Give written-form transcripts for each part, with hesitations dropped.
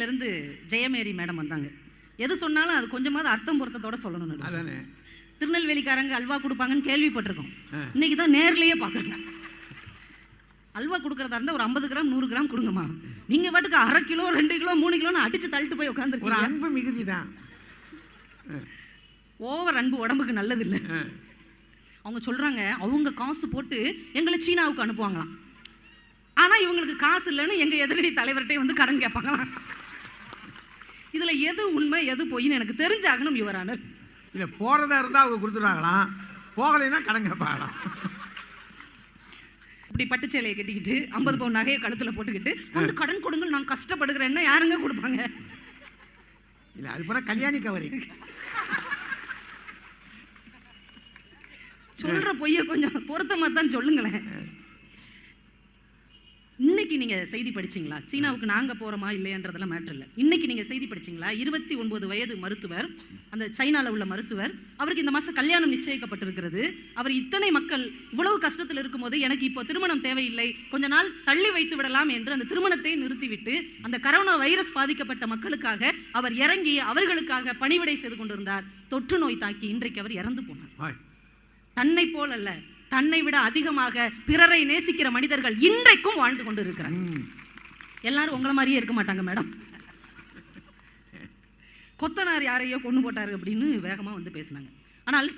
சென்னையிலேருந்து ஜெயமேரி மேடம் வந்தாங்க. எது சொன்னாலும் அது கொஞ்சமாவது அர்த்தம் பொருத்தத்தோட சொல்லணும். அதானே திருநெல்வேலிக்காரங்க அல்வா கொடுப்பாங்கன்னு கேள்விப்பட்டிருக்கோம். இன்னைக்கு தான் நேர்லேயே பார்க்குறேன். அல்வா கொடுக்குறதா இருந்தால் ஒரு 50 கிராம் 100 கிராம் கொடுங்கம்மா. நீங்கள் பாட்டுக்கு 1/2 கிலோ 2 கிலோ 3 கிலோன்னு அடித்து தள்ளிட்டு போய் உட்காந்துருக்கீங்க. ஒரு அன்பு மிகுதி தான். ஓவர் அன்பு உடம்புக்கு நல்லதில்லை. அவங்க சொல்கிறாங்க அவங்க காசு போட்டு எங்களை சீனாவுக்கு அனுப்புவாங்களாம். ஆனால் இவங்களுக்கு காசு இல்லைன்னு எங்கள் எதிரடி தலைவர்கிட்டே வந்து கடன் கேட்பாங்களாம். இதில் எது உண்மை எது பொய்ன்னு எனக்கு தெரிஞ்சாகணும் யுவரானர். இல்லை போகிறதா இருந்தால் அவங்க கொடுத்துருவாங்களாம், போகலைன்னா கடன் கேட்பாங்களாம். இப்படி பட்டுச்சேலையை கட்டிக்கிட்டு 50 பவுன் நகையை கழுத்தில் போட்டுக்கிட்டு வந்து கடன் கொடுங்க நான் கஷ்டப்படுகிறேன்னா யாருங்க கொடுப்பாங்க? இல்லை அது போனால் கல்யாணி கவரி சொல்கிற பொய்யை கொஞ்சம் பொருத்தமாக தான் சொல்லுங்களேன். இன்னைக்கு நீங்கள் செய்தி படிச்சிங்களா? சீனாவுக்கு நாங்கள் போகிறோமா இல்லையன்றதெல்லாம் மேட்ரு இல்லை. இன்னைக்கு நீங்கள் செய்தி படிச்சிங்களா? 29 வயது மருத்துவர், அந்த சைனாவில் உள்ள மருத்துவர், அவருக்கு இந்த மாதம் கல்யாணம் நிச்சயிக்கப்பட்டிருக்கிறது. அவர் இத்தனை மக்கள் இவ்வளவு கஷ்டத்தில் இருக்கும்போது எனக்கு இப்போ திருமணம் தேவையில்லை, கொஞ்ச நாள் தள்ளி வைத்து விடலாம் என்று அந்த திருமணத்தை நிறுத்திவிட்டு அந்த கரோனா வைரஸ் பாதிக்கப்பட்ட மக்களுக்காக அவர் இறங்கி அவர்களுக்காக பணிவிடை செய்து கொண்டிருந்தார். தொற்று நோய் தாக்கி இன்றைக்கு அவர் இறந்து போனார். தன்னை போல் அல்ல, தன்னை விட அதிகமாக பிறரை நேசிக்கிற மனிதர்கள் இன்றைக்கும் வாழ்ந்து கொண்டு இருக்கிறாங்க. எல்லாரும் உங்களை மாதிரியே இருக்க மாட்டாங்க மேடம். கொத்தனார் யாரையோ கொண்டு போட்டாரு அப்படின்னு வேகமா வந்து பேசினாங்க. ஆனால்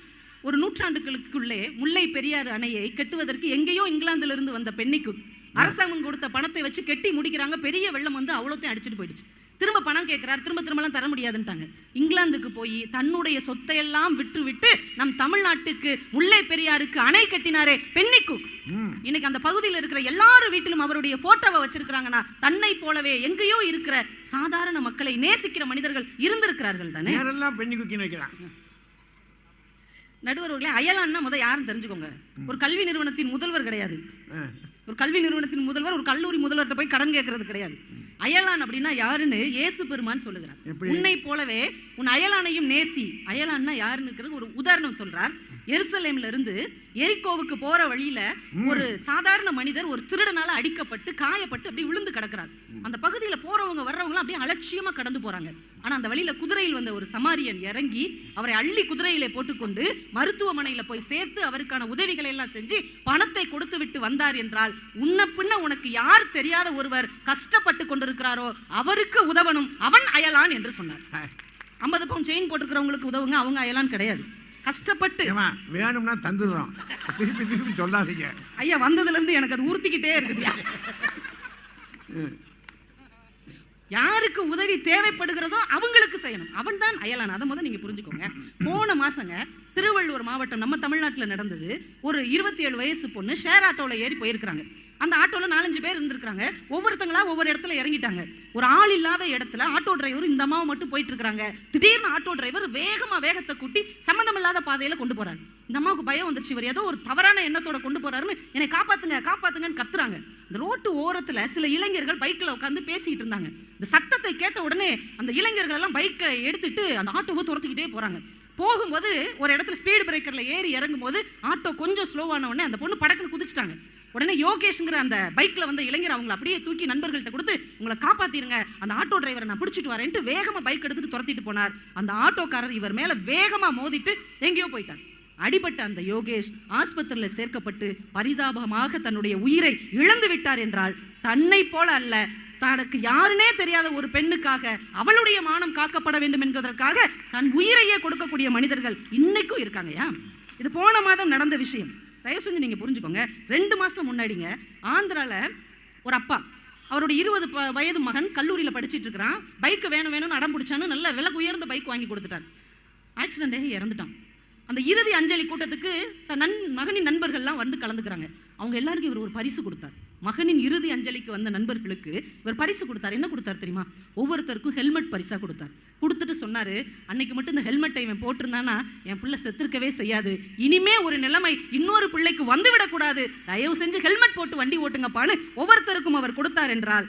ஒரு நூற்றாண்டுகளுக்குள்ளே முல்லை பெரியாறு அணையை கட்டுவதற்கு எங்கேயோ இங்கிலாந்திலிருந்து வந்த பெண்ணிக்கு அரசாங்கம் கொடுத்த பணத்தை வச்சு கெட்டி முடிக்கிறாங்க. பெரிய வெள்ளம் வந்து அவ்வளோத்தையும் அடிச்சுட்டு போயிடுச்சு. திரும்ப பணம் கேட்கிறார், திரும்பலாம் தர முடியாதுன்ட்டாங்க. இங்கிலாந்துக்கு போய் தன்னுடைய சொத்தையெல்லாம் விட்டு நம் தமிழ்நாட்டுக்கு முல்லை பெரியாருக்கு அணை கட்டினாரே பெண்ணிக்கு. இன்னைக்கு அந்த பகுதியில் இருக்கிற எல்லாரும் வீட்டிலும் அவருடைய போட்டோவை வச்சிருக்கிறாங்கன்னா தன்னை போலவே எங்கேயோ இருக்கிற சாதாரண மக்களை நேசிக்கிற மனிதர்கள் இருந்திருக்கிறார்கள் தானே. நடுவர்களே, அயலான்னா முதல் யாருன்னு தெரிஞ்சுக்கோங்க. ஒரு கல்வி நிறுவனத்தின் முதல்வர் கிடையாது. ஒரு கல்வி நிறுவனத்தின் முதல்வர் ஒரு கல்லூரி முதல்வர்கிட்ட போய் கடன் கேட்கறது கிடையாது. அயலான் அப்படின்னா யாருன்னு இயேசு பெருமான் சொல்லுகிறார். உன்னை போலவே உன் அயலானையும் நேசி. அயலான்னா யாருன்னு ஒரு உதாரணம் சொல்றார். எருசலேம்ல இருந்து எரிகோவுக்கு போற வழியில ஒரு சாதாரண மனிதர் ஒரு திருடனால அடிக்கப்பட்டு காயப்பட்டு அப்படியே விழுந்து கிடக்கிறார். அந்த பகுதியில் போறவங்க வர்றவங்க அப்படியே அலட்சியமா கடந்து போறாங்க. ஆனா அந்த வழியில குதிரையில் வந்த ஒரு சமாரியன் இறங்கி அவரை அள்ளி குதிரையிலே போட்டுக்கொண்டு மருத்துவமனையில போய் சேர்த்து அவருக்கான உதவிகளை எல்லாம் செஞ்சு பணத்தை கொடுத்து விட்டு வந்தார் என்றால், உன்ன பின்ன உனக்கு யார் தெரியாத ஒருவர் கஷ்டப்பட்டு கொண்டிருக்கிறாரோ அவருக்கு உதவணும், அவன் அயலான் என்று சொன்னார். 50 பவுன் செயின் போட்டுக்கிறவங்களுக்கு உதவுங்க, அவங்க அயலான் கிடையாது. கஷ்டப்பட்டு வேணும்னா தந்துடுறோம், திருப்பி திருப்பி சொல்லாதீங்க ஐயா. வந்ததுல இருந்து எனக்கு அது உறுத்திக்கிட்டே இருக்குது. யாருக்கு உதவி தேவைப்படுகிறதோ அவங்களுக்கு செய்யணும், அவன் தான் அயலான். அதை முதல் நீங்க புரிஞ்சுக்கோங்க. போன மாசங்க திருவள்ளூர் மாவட்டம் நம்ம தமிழ்நாட்டில் நடந்தது. ஒரு 27 வயசு பொண்ணு ஷேர் ஆட்டோவில் ஏறி போயிருக்கிறாங்க. அந்த ஆட்டோவில் 4-5 பேர் இருந்திருக்காங்க. ஒவ்வொருத்தங்களா ஒவ்வொரு இடத்துல இறங்கிட்டாங்க. ஒரு ஆள் இல்லாத இடத்துல ஆட்டோ டிரைவர் இந்த அம்மாவை மட்டும் போயிட்டு இருக்காங்க. திடீர்னு ஆட்டோ டிரைவர் வேகத்தை கூட்டி சம்மந்தம் இல்லாத பாதையில கொண்டு போறாரு. இந்த அம்மாவுக்கு பயம் வந்துருச்சு, இவர் ஏதோ ஒரு தவறான எண்ணத்தோட கொண்டு போறாருன்னு என்னை காப்பாத்துங்க காப்பாத்துங்கன்னு கத்துறாங்க. இந்த ரோட்டு ஓரத்துல சில இளைஞர்கள் பைக்கில் உட்காந்து பேசிக்கிட்டு இருந்தாங்க. இந்த சத்தத்தை கேட்ட உடனே அந்த இளைஞர்கள் எல்லாம் பைக்கை எடுத்துட்டு அந்த ஆட்டோவை துரத்திக்கிட்டே போறாங்க. போகும்போது ஒரு இடத்துல ஸ்பீடு பிரேக்கர்ல ஏறி இறங்கும் போது ஆட்டோ கொஞ்சம் ஸ்லோவான உடனே அந்த பொண்ணு படக்குன்னு குதிச்சிட்டாங்க. உடனே யோகேஷ்ங்கிற அந்த பைக்ல வந்த இளைஞர் அவங்களை அப்படியே தூக்கி நண்பர்கள்ட்ட கொடுத்து உங்களை காப்பாத்திருங்க, அந்த ஆட்டோ டிரைவரை நான் பிடிச்சிட்டு வரேன்ட்டு வேகமா பைக் எடுத்துட்டு துரத்திட்டு போனார். அந்த ஆட்டோக்காரர் இவர் மேல வேகமா மோதிட்டு எங்கேயோ போயிட்டார். அடிபட்ட அந்த யோகேஷ் ஆஸ்பத்திரியில் சேர்க்கப்பட்டு பரிதாபமாக தன்னுடைய உயிரை இழந்து விட்டார் என்றால், தன்னை போல அல்ல, தனக்கு யாருனே தெரியாத ஒரு பெண்ணுக்காக அவளுடைய மானம் காக்கப்பட வேண்டும் என்பதற்காக தன் உயிரையே கொடுக்கக்கூடிய மனிதர்கள் இன்னைக்கும் இருக்காங்கயா. இது போன மாதம் நடந்த விஷயம், தயவு செஞ்சு நீங்க புரிஞ்சுக்கோங்க. 2 மாசம் முன்னாடிங்க ஆந்திரால ஒரு அப்பா, அவருடைய 20 வயது மகன் கல்லூரியில் படிச்சுட்டு இருக்கிறான். பைக்கு வேணும்னு அடம் பிடிச்சான்னு நல்ல விலை உயர்ந்த பைக் வாங்கி கொடுத்துட்டார். ஆக்சிடென்ட் இறந்துட்டான். அந்த இறுதி அஞ்சலி கூட்டத்துக்கு தன் மகனின் நண்பர்கள்லாம் வந்து கலந்துக்கிறாங்க. அவங்க எல்லாருக்கும் இவர் ஒரு பரிசு கொடுத்தார். மகனின் இறுதி அஞ்சலிக்கு வந்த நண்பர்களுக்கு இவர் பரிசு கொடுத்தார். என்ன கொடுத்தார் தெரியுமா? ஒவ்வொருத்தருக்கும் ஹெல்மெட் பரிசா கொடுத்தார். கொடுத்துட்டு சொன்னாரு, அன்னைக்கு மட்டும் இந்த ஹெல்மெட்டை இவன் போட்டிருந்தானா என் பிள்ளை செத்துருக்கவே செய்யாது. இனிமே ஒரு நிலைமை இன்னொரு பிள்ளைக்கு வந்து விடக்கூடாது, தயவு செஞ்சு ஹெல்மெட் போட்டு வண்டி ஓட்டுங்கப்பான்னு ஒவ்வொருத்தருக்கும் அவர் கொடுத்தார் என்றால்,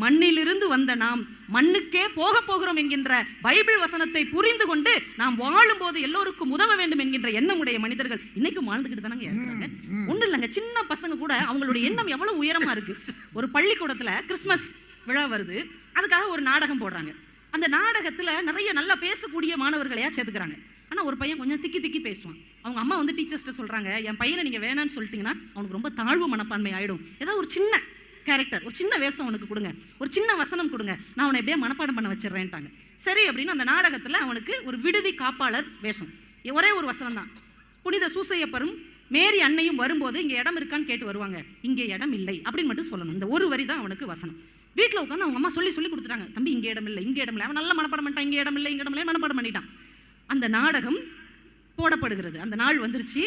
மண்ணிலிருந்து வந்த நாம் மண்ணுக்கே போக போகிறோம் என்கின்ற பைபிள் வசனத்தை புரிந்து கொண்டு நாம் வாழும்போது எல்லோருக்கும் உதவ வேண்டும் என்கின்ற எண்ணமுடைய மனிதர்கள் இன்னைக்கும் வாழ்ந்துக்கிட்டு தானங்க இருக்கிறாங்க. ஒன்றும் இல்லைங்க, சின்ன பசங்க கூட அவங்களுடைய எண்ணம் எவ்வளவு உயரமா இருக்கு. ஒரு பள்ளிக்கூடத்துல கிறிஸ்மஸ் விழா வருது. அதுக்காக ஒரு நாடகம் போடுறாங்க. அந்த நாடகத்துல நிறைய நல்லா பேசக்கூடிய மாணவர்களையா சேர்த்துக்கிறாங்க. ஆனா ஒரு பையன் கொஞ்சம் திக்கி திக்கி பேசுவான். அவங்க அம்மா வந்து டீச்சர்ஸ்ட்ட சொல்றாங்க, என் பையனை நீங்க வேணான்னு சொல்லிட்டீங்கன்னா அவனுக்கு ரொம்ப தாழ்வு மனப்பான்மை ஆயிடும். ஏதாவது ஒரு சின்ன கேரக்டர், ஒரு சின்ன வேஷம் அவனுக்கு கொடுங்க, ஒரு சின்ன வசனம் கொடுங்க, நான் அவனை எப்படியே மனப்பாடம் பண்ண வச்சிடறேன்ட்டாங்க. சரி அப்படின்னு அந்த நாடகத்துல அவனுக்கு ஒரு விடுதி காப்பாளர் வேஷம். ஒரே ஒரு வசனம் தான். புனித சூசையப்பரும் மேரி அன்னையும் வரும்போது இங்க இடம் இருக்கான்னு கேட்டு வருவாங்க. இங்கே இடம் இல்லை அப்படின்னு மட்டும் சொல்லணும். இந்த ஒரு வரி தான் அவனுக்கு வசனம். வீட்டில் உட்காந்து அவங்க அம்மா சொல்லி கொடுத்துட்டாங்க, தம்பி இங்கே இடம் இல்லை, இங்கே இடம் இல்லை. அவன் நல்ல மனப்பாடம் பண்ணிட்டான், இங்கே இடம் இல்லை, இங்கே இடம் இல்லை, மனப்பாடம் பண்ணிட்டான். அந்த நாடகம் போடப்படுகிறது. அந்த நாள் வந்துருச்சு.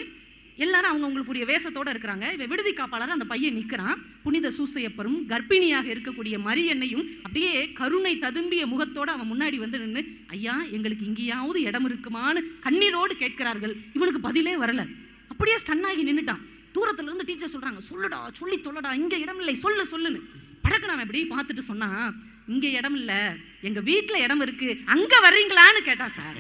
எல்லாரும் அவங்களுக்குரிய வேஷத்தோட இருக்கிறாங்க. இவன் விடுதி காப்பாளர் அந்த பையன் நிற்கிறான். புனித சூசையப்பரும் கர்ப்பிணியாக இருக்கக்கூடிய மரியன்னையும் அப்படியே கருணை ததும்பிய முகத்தோட அவன் முன்னாடி வந்து நின்று, ஐயா எங்களுக்கு இங்கேயாவது இடம் இருக்குமான்னு கண்ணீரோடு கேட்கிறார்கள். இவனுக்கு பதிலே வரல. அப்படியே ஸ்டன்னாகி நின்றுட்டான். தூரத்துல இருந்து டீச்சர் சொல்றாங்க, சொல்லுடா, சொல்லி தொல்லடா, இங்க இடம் இல்லை, சொல்லுன்னு. படக்கு நான் எப்படி பார்த்துட்டு சொன்னா, இங்க இடம் இல்லை, எங்க வீட்டுல இடம் இருக்கு, அங்க வர்றீங்களான்னு கேட்டான் சார்.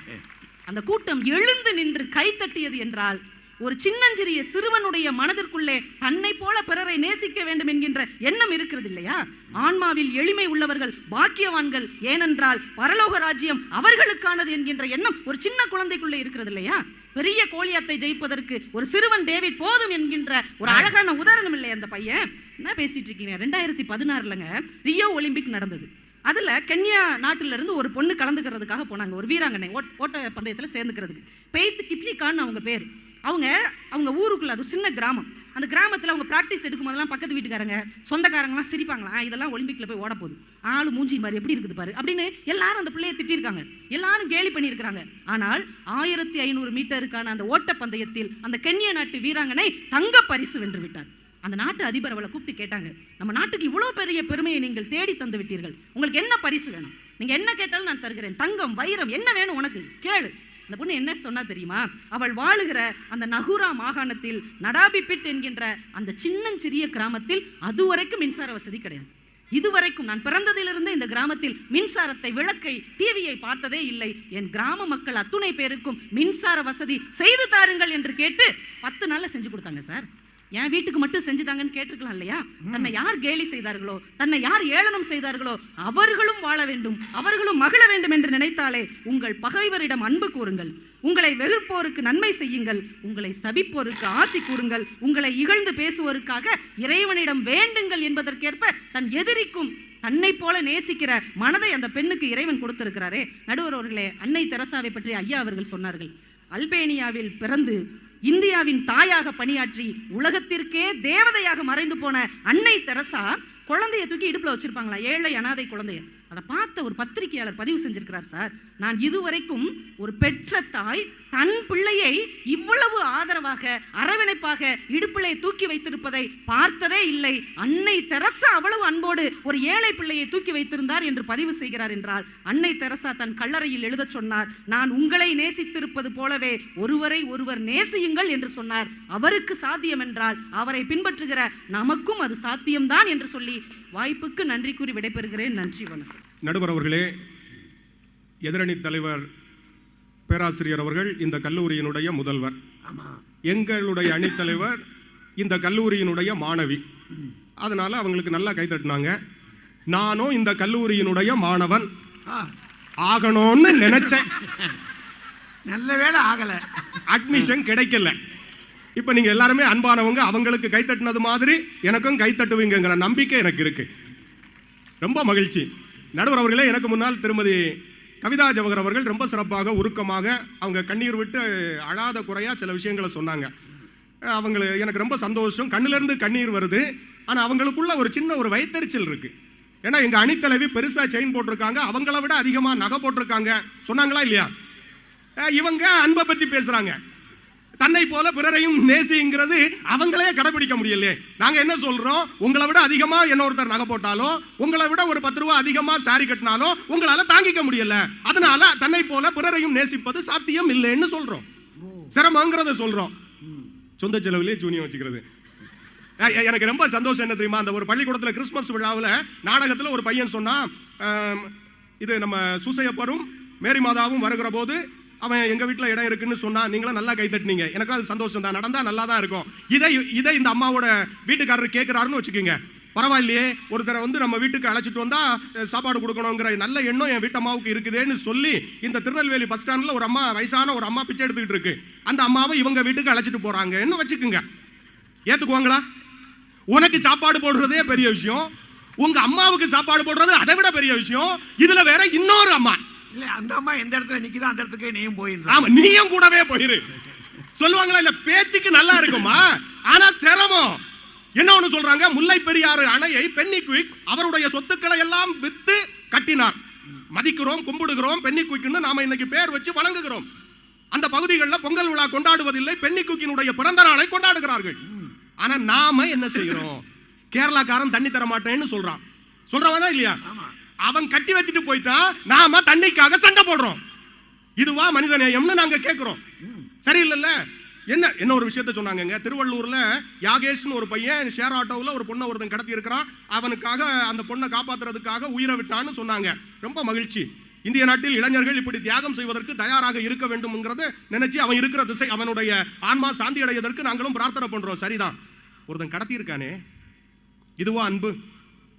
அந்த கூட்டம் எழுந்து நின்று கை தட்டியது என்றால், ஒரு சின்னஞ்சிறிய சிறுவனுடைய மனதிற்குள்ளே தன்னை போல பிறரை நேசிக்க வேண்டும் என்கின்ற எண்ணம் இருக்கிறது இல்லையா? ஆன்மாவில் எளிமை உள்ளவர்கள் பாக்கியவான்கள், ஏனென்றால் பரலோக ராஜ்யம் அவர்களுக்கானது என்கின்ற எண்ணம் ஒரு சின்ன குழந்தைக்குள்ளே இருக்கிறது இல்லையா? பெரிய கோலியாத்தை ஜெயிப்பதற்கு ஒரு சிறுவன் டேவிட் போதும் என்கின்ற ஒரு அழகான உதாரணம் இல்லை அந்த பையன். என்ன பேசிட்டு இருக்கீங்க? 2016லங்க ரியோ ஒலிம்பிக் நடந்தது. அதுல கென்யா நாட்டில இருந்து ஒரு பொண்ணு கலந்துக்கிறதுக்காக போனாங்க. ஒரு வீராங்கனை ஓட்ட பந்தயத்துல சேர்ந்துக்கிறதுக்கு. பெய்த் கிப்லிகான்னு அவங்க பேர். அவங்க ஊருக்குள்ள, அது சின்ன கிராமம். அந்த கிராமத்தில் அவங்க ப்ராக்டிஸ் எடுக்கும் போதெல்லாம் பக்கத்து வீட்டுக்காரங்க சொந்தக்காரங்களாம் சிரிப்பாங்களா, இதெல்லாம் ஒலிம்பிக்கில் போய் ஓட போகுது, ஆளு மூஞ்சி மாதிரி எப்படி இருக்குது பாரு அப்படின்னு எல்லாரும் அந்த பிள்ளையை திட்டிருக்காங்க, எல்லாரும் கேலி பண்ணியிருக்கிறாங்க. ஆனால் 1500 மீட்டருக்கான அந்த ஓட்டப்பந்தயத்தில் அந்த கென்யா நாட்டு வீராங்கனை தங்க பரிசு வென்று விட்டார். அந்த நாட்டு அதிபர் அவளை கூப்பிட்டு கேட்டாங்க, நம்ம நாட்டுக்கு இவ்வளோ பெரிய பெருமையை நீங்கள் தேடி தந்து விட்டீர்கள், உங்களுக்கு என்ன பரிசு வேணும்? நீங்கள் என்ன கேட்டாலும் நான் தருகிறேன், தங்கம் வைரம் என்ன வேணும் உனக்கு கேளு. அந்த பொண்ணு என்ன சொன்னா தெரியுமா? அவள் வாழுகிற அந்த நகுரா மாகாணத்தில் நடாபிபிட் என்கின்ற அந்த சின்னஞ்சிறிய கிராமத்தில் அதுவரைக்கும் மின்சார வசதி கிடையாது. இதுவரைக்கும் நான் பிறந்ததிலிருந்து இந்த கிராமத்தில் மின்சாரத்தை, விளக்கை, டிவியை பார்த்ததே இல்லை. என் கிராம மக்கள் அத்துணை பேருக்கும் மின்சார வசதி செய்து தாருங்கள் என்று கேட்டு 10 நாள்ல செஞ்சு கொடுத்தாங்க சார். என் வீட்டுக்கு மட்டும் செஞ்சுட்டாங்கன்னு கேட்டிருக்கலாம் இல்லையா? தன்னை யார் கேலி செய்தார்களோ, தன்னை யார் ஏளனம் செய்தார்களோ அவர்களும் வாழ வேண்டும், அவர்களும் மகிழ வேண்டும் என்று நினைத்தாலே உங்கள் பகைவரிடம் அன்பு கூறுங்கள், உங்களை வெறுப்போருக்கு நன்மை செய்யுங்கள், உங்களை சபிப்போருக்கு ஆசி கூறுங்கள், உங்களை இகழ்ந்து பேசுவோருக்காக இறைவனிடம் வேண்டுங்கள் என்பதற்கேற்ப தன் எதிரிக்கும் தன்னை போல நேசிக்கிற மனதை அந்த பெண்ணுக்கு இறைவன் கொடுத்திருக்கிறாரே. நடுவர் அவர்களே, அன்னை தெரசாவை பற்றி ஐயா அவர்கள் சொன்னார்கள். அல்பேனியாவில் பிறந்து இந்தியாவின் தாயாக பணியாற்றி உலகத்திற்கே தேவதையாக மறைந்து போன அன்னை தெரசா குழந்தைய தூக்கி இடுப்புல வச்சிருப்பாங்களா, ஏழை அனாதை குழந்தைய. அதை பார்த்த ஒரு பத்திரிகையாளர் பதிவு செஞ்சிருக்கிறார் சார், நான் இதுவரைக்கும் ஒரு பெற்ற தாய் தன் பிள்ளையை இவ்வளவு ஆதரவாக அரவணைப்பாக இடுப்பிலே தூக்கி வைத்திருப்பதை பார்த்ததே இல்லை. அன்னை தெரசா அவ்வளவு அன்போடு ஒரு ஏழை பிள்ளையை தூக்கி வைத்திருந்தார் என்று பதிவு செய்கிறார் என்றால், அன்னை தெரசா தன் கல்லறையில் எழுதச் சொன்னார், நான் உங்களை நேசித்திருப்பது போலவே ஒருவரை ஒருவர் நேசியுங்கள் என்று சொன்னார். அவருக்கு சாத்தியம் என்றால் அவரை பின்பற்றுகிற நமக்கும் அது சாத்தியம்தான் என்று சொல்லி வாய்ப்புக்கு நன்றி கூறி விடைபெறுகிறேன். நன்றி, வணக்கம். நடுவர் அவர்களே, எதிரணி தலைவர் பேராசிரியர் அவர்கள் இந்த கல்லூரியினுடைய முதல்வர், எங்களுடைய அணித்தலைவர் இந்த கல்லூரியினுடைய மாணவி. அதனால அவங்களுக்கு நல்லா கை தட்டினாங்க. நானும் இந்த கல்லூரியினுடைய மாணவன் ஆகணும்னு நினைச்சேன். நல்ல வேளை ஆகல, அட்மிஷன் கிடைக்கல. இப்ப நீங்க எல்லாருமே அன்பானவங்க, அவங்களுக்கு கை தட்டினது மாதிரி எனக்கும் கை தட்டுவீங்கிற நம்பிக்கை எனக்கு இருக்கு. ரொம்ப மகிழ்ச்சி. நடுவர் அவர்களே, எனக்கு முன்னால் திருமதி கவிதா ஜவஹர் அவர்கள் ரொம்ப சிறப்பாக உருக்கமாக அவங்க கண்ணீர் விட்டு அழாத குறையா சில விஷயங்களை சொன்னாங்க. எனக்கு ரொம்ப சந்தோஷம். கண்ணிலிருந்து கண்ணீர் வருது. ஆனால் அவங்களுக்குள்ள ஒரு சின்ன ஒரு வயித்தெரிச்சல் இருக்கு. ஏன்னா எங்க அணித்தலைவி பெருசா செயின் போட்டிருக்காங்க, அவங்கள விட அதிகமாக நகை போட்டிருக்காங்க. சொன்னாங்களா இல்லையா? இவங்க அன்பை பத்தி பேசுறாங்க. தன்னை போல பிறரையும் நேசிங்கிறது அவங்களே கடைபிடிக்க முடியலையே. நாங்க என்ன சொல்றோம்? உங்களை விட அதிகமா என்ன ஒருத்தர் நகை போட்டாலோ, உங்களை விட ஒரு 10 ரூபா அதிகமா சாரி கட்டினாலோ உங்களால தாங்கிக்க முடியல. அதனால தன்னை போல பிறரையும் நேசிப்பது சாத்தியம் இல்லைன்னு சொல்றோம். சிரமங்கிறத சொல்றோம். சொந்த செலவுலேயே ஜூனியம் வச்சுக்கிறது. எனக்கு ரொம்ப சந்தோஷம் என்ன தெரியுமா? அந்த ஒரு பள்ளிக்கூடத்தில் கிறிஸ்துமஸ் விழாவில் நாடகத்தில் ஒரு பையன் சொன்னா, இது நம்ம சூசையப்பரும் மேரி மாதாவும் வருகிற போது அவன் எங்க வீட்டில் இடம் இருக்குன்னு சொன்னா, நீங்களும் நல்லா கை தட்டினீங்க. எனக்கு அது சந்தோஷம் தான். நடந்தா நல்லா தான் இருக்கும். இதை இந்த அம்மாவோட வீட்டுக்காரர் கேட்கிறாருன்னு வச்சுக்கோங்க. பரவாயில்லையே, ஒருத்தரை நம்ம வீட்டுக்கு அழைச்சிட்டு வந்தா சாப்பாடு கொடுக்கணுங்கிற நல்ல எண்ணம் என் வீட்டம்மாவுக்கு இருக்குதேன்னு சொல்லி இந்த திருநெல்வேலி பஸ் ஸ்டாண்ட்ல ஒரு அம்மா, வயசான ஒரு அம்மா பிச்சை எடுத்துக்கிட்டு இருக்கு. அந்த அம்மாவை இவங்க வீட்டுக்கு அழைச்சிட்டு போறாங்கன்னு வச்சுக்குங்க. ஏத்துக்குவாங்களா? உனக்கு சாப்பாடு போடுறதே பெரிய விஷயம், உங்க அம்மாவுக்கு சாப்பாடு போடுறது அதை விட பெரிய விஷயம். இதுல வேற இன்னொரு அம்மா இல்ல, அந்த அம்மா எந்த இடத்துல நிக்குதோ அந்த இடத்துக்கு நீயும் போயிரு. ஆமா, நீயும் கூடவே போயிரு. சொல்லுவாங்களா இல்ல, பேச்சுக்கு நல்லா இருக்குமா, ஆனா சிரமம். என்ன ஒண்ணு சொல்றாங்க, முல்லை பெரியாறு அணையை பென்னி குயிக் அவருடைய சொத்துக்களை எல்லாம் வித்து கட்டினார். மதிக்கிறோம், கும்பிடுகிறோம், பென்னி குயிக்னு நாம இன்னைக்கு பேர் வச்சு வணங்குகிறோம். அந்த பகுதிகளில் பொங்கல் விழா கொண்டாடுவதில்லை, பென்னி குயிக்கினுடைய பிறந்த நாளை கொண்டாடுகிறார்கள். ஆனா நாம என்ன செய்கிறோம், கேரளாக்காரன் தண்ணி தர மாட்டேன்னு சொல்றான். சொல்றவனா இல்லையா? அவன் கட்டி வச்சுட்டு போயிட்டான், நாம தண்ணிக்காக சண்டை போடுறோம். இதுவா மனிதநேயம்னு நாங்க கேட்கிறோம். சரியில்லைல்ல? என்ன ஒரு விஷயத்த சொன்னாங்க, திருவள்ளூர்ல யாகேஷ்னு ஒரு பையன் ஷேர் ஆட்டோவில் ஒரு பொண்ணை ஒருத்தன் கடத்தி இருக்கிறான். அவனுக்காக அந்த பொண்ணை காப்பாத்துறதுக்காக உயிரை விட்டான்னு சொன்னாங்க. ரொம்ப மகிழ்ச்சி. இந்திய நாட்டில் இளைஞர்கள் இப்படி தியாகம் செய்வதற்கு தயாராக இருக்க வேண்டும்ங்கிறத நினைச்சு அவன் இருக்கிற திசை, அவனுடைய ஆன்மா சாந்தி அடைவதற்கு நாங்களும் பிரார்த்தனை பண்றோம். சரிதான். ஒருத்தன் கடத்தி இருக்கானே, இதுவா அன்பு?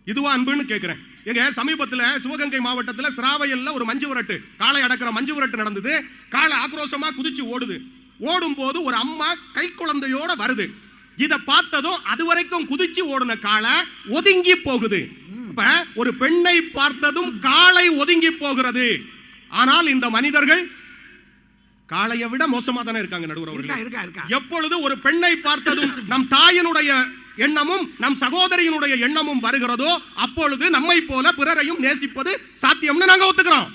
இதுவா அன்புன்னு கேட்கிறேன். எங்க சமீபத்தில் சிவகங்கை மாவட்டத்தில் சிராவையல்ல ஒரு மஞ்சு விரட்டு, காளை அடக்கிற மஞ்சு விரட்டு நடந்தது. காளை ஆக்ரோஷமா குதிச்சு ஓடுது. ஓடும் போது ஒரு அம்மா கை குழந்தையோட வருது. இத பார்த்ததும் அது வரைக்கும் குதிச்சு ஓடுன காளை ஒதுங்கி போகுது. இப்ப ஒரு பெண்ணை பார்த்ததும் காளை ஒதுங்கி போகிறது. ஆனால் இந்த மனிதர்கள் காளையை விட மோசமா தானே இருக்காங்க நடுவர் அவர்கள். எப்பொழுது ஒரு பெண்ணை பார்த்ததும் நம் தாயினுடைய எண்ணமும் நம் சகோதரியினுடைய எண்ணமும் வருகிறதோ அப்பொழுது நம்மை போல பிறரையும் நேசிப்பது சாத்தியம்னு நாங்க ஒத்துக்கிறோம்.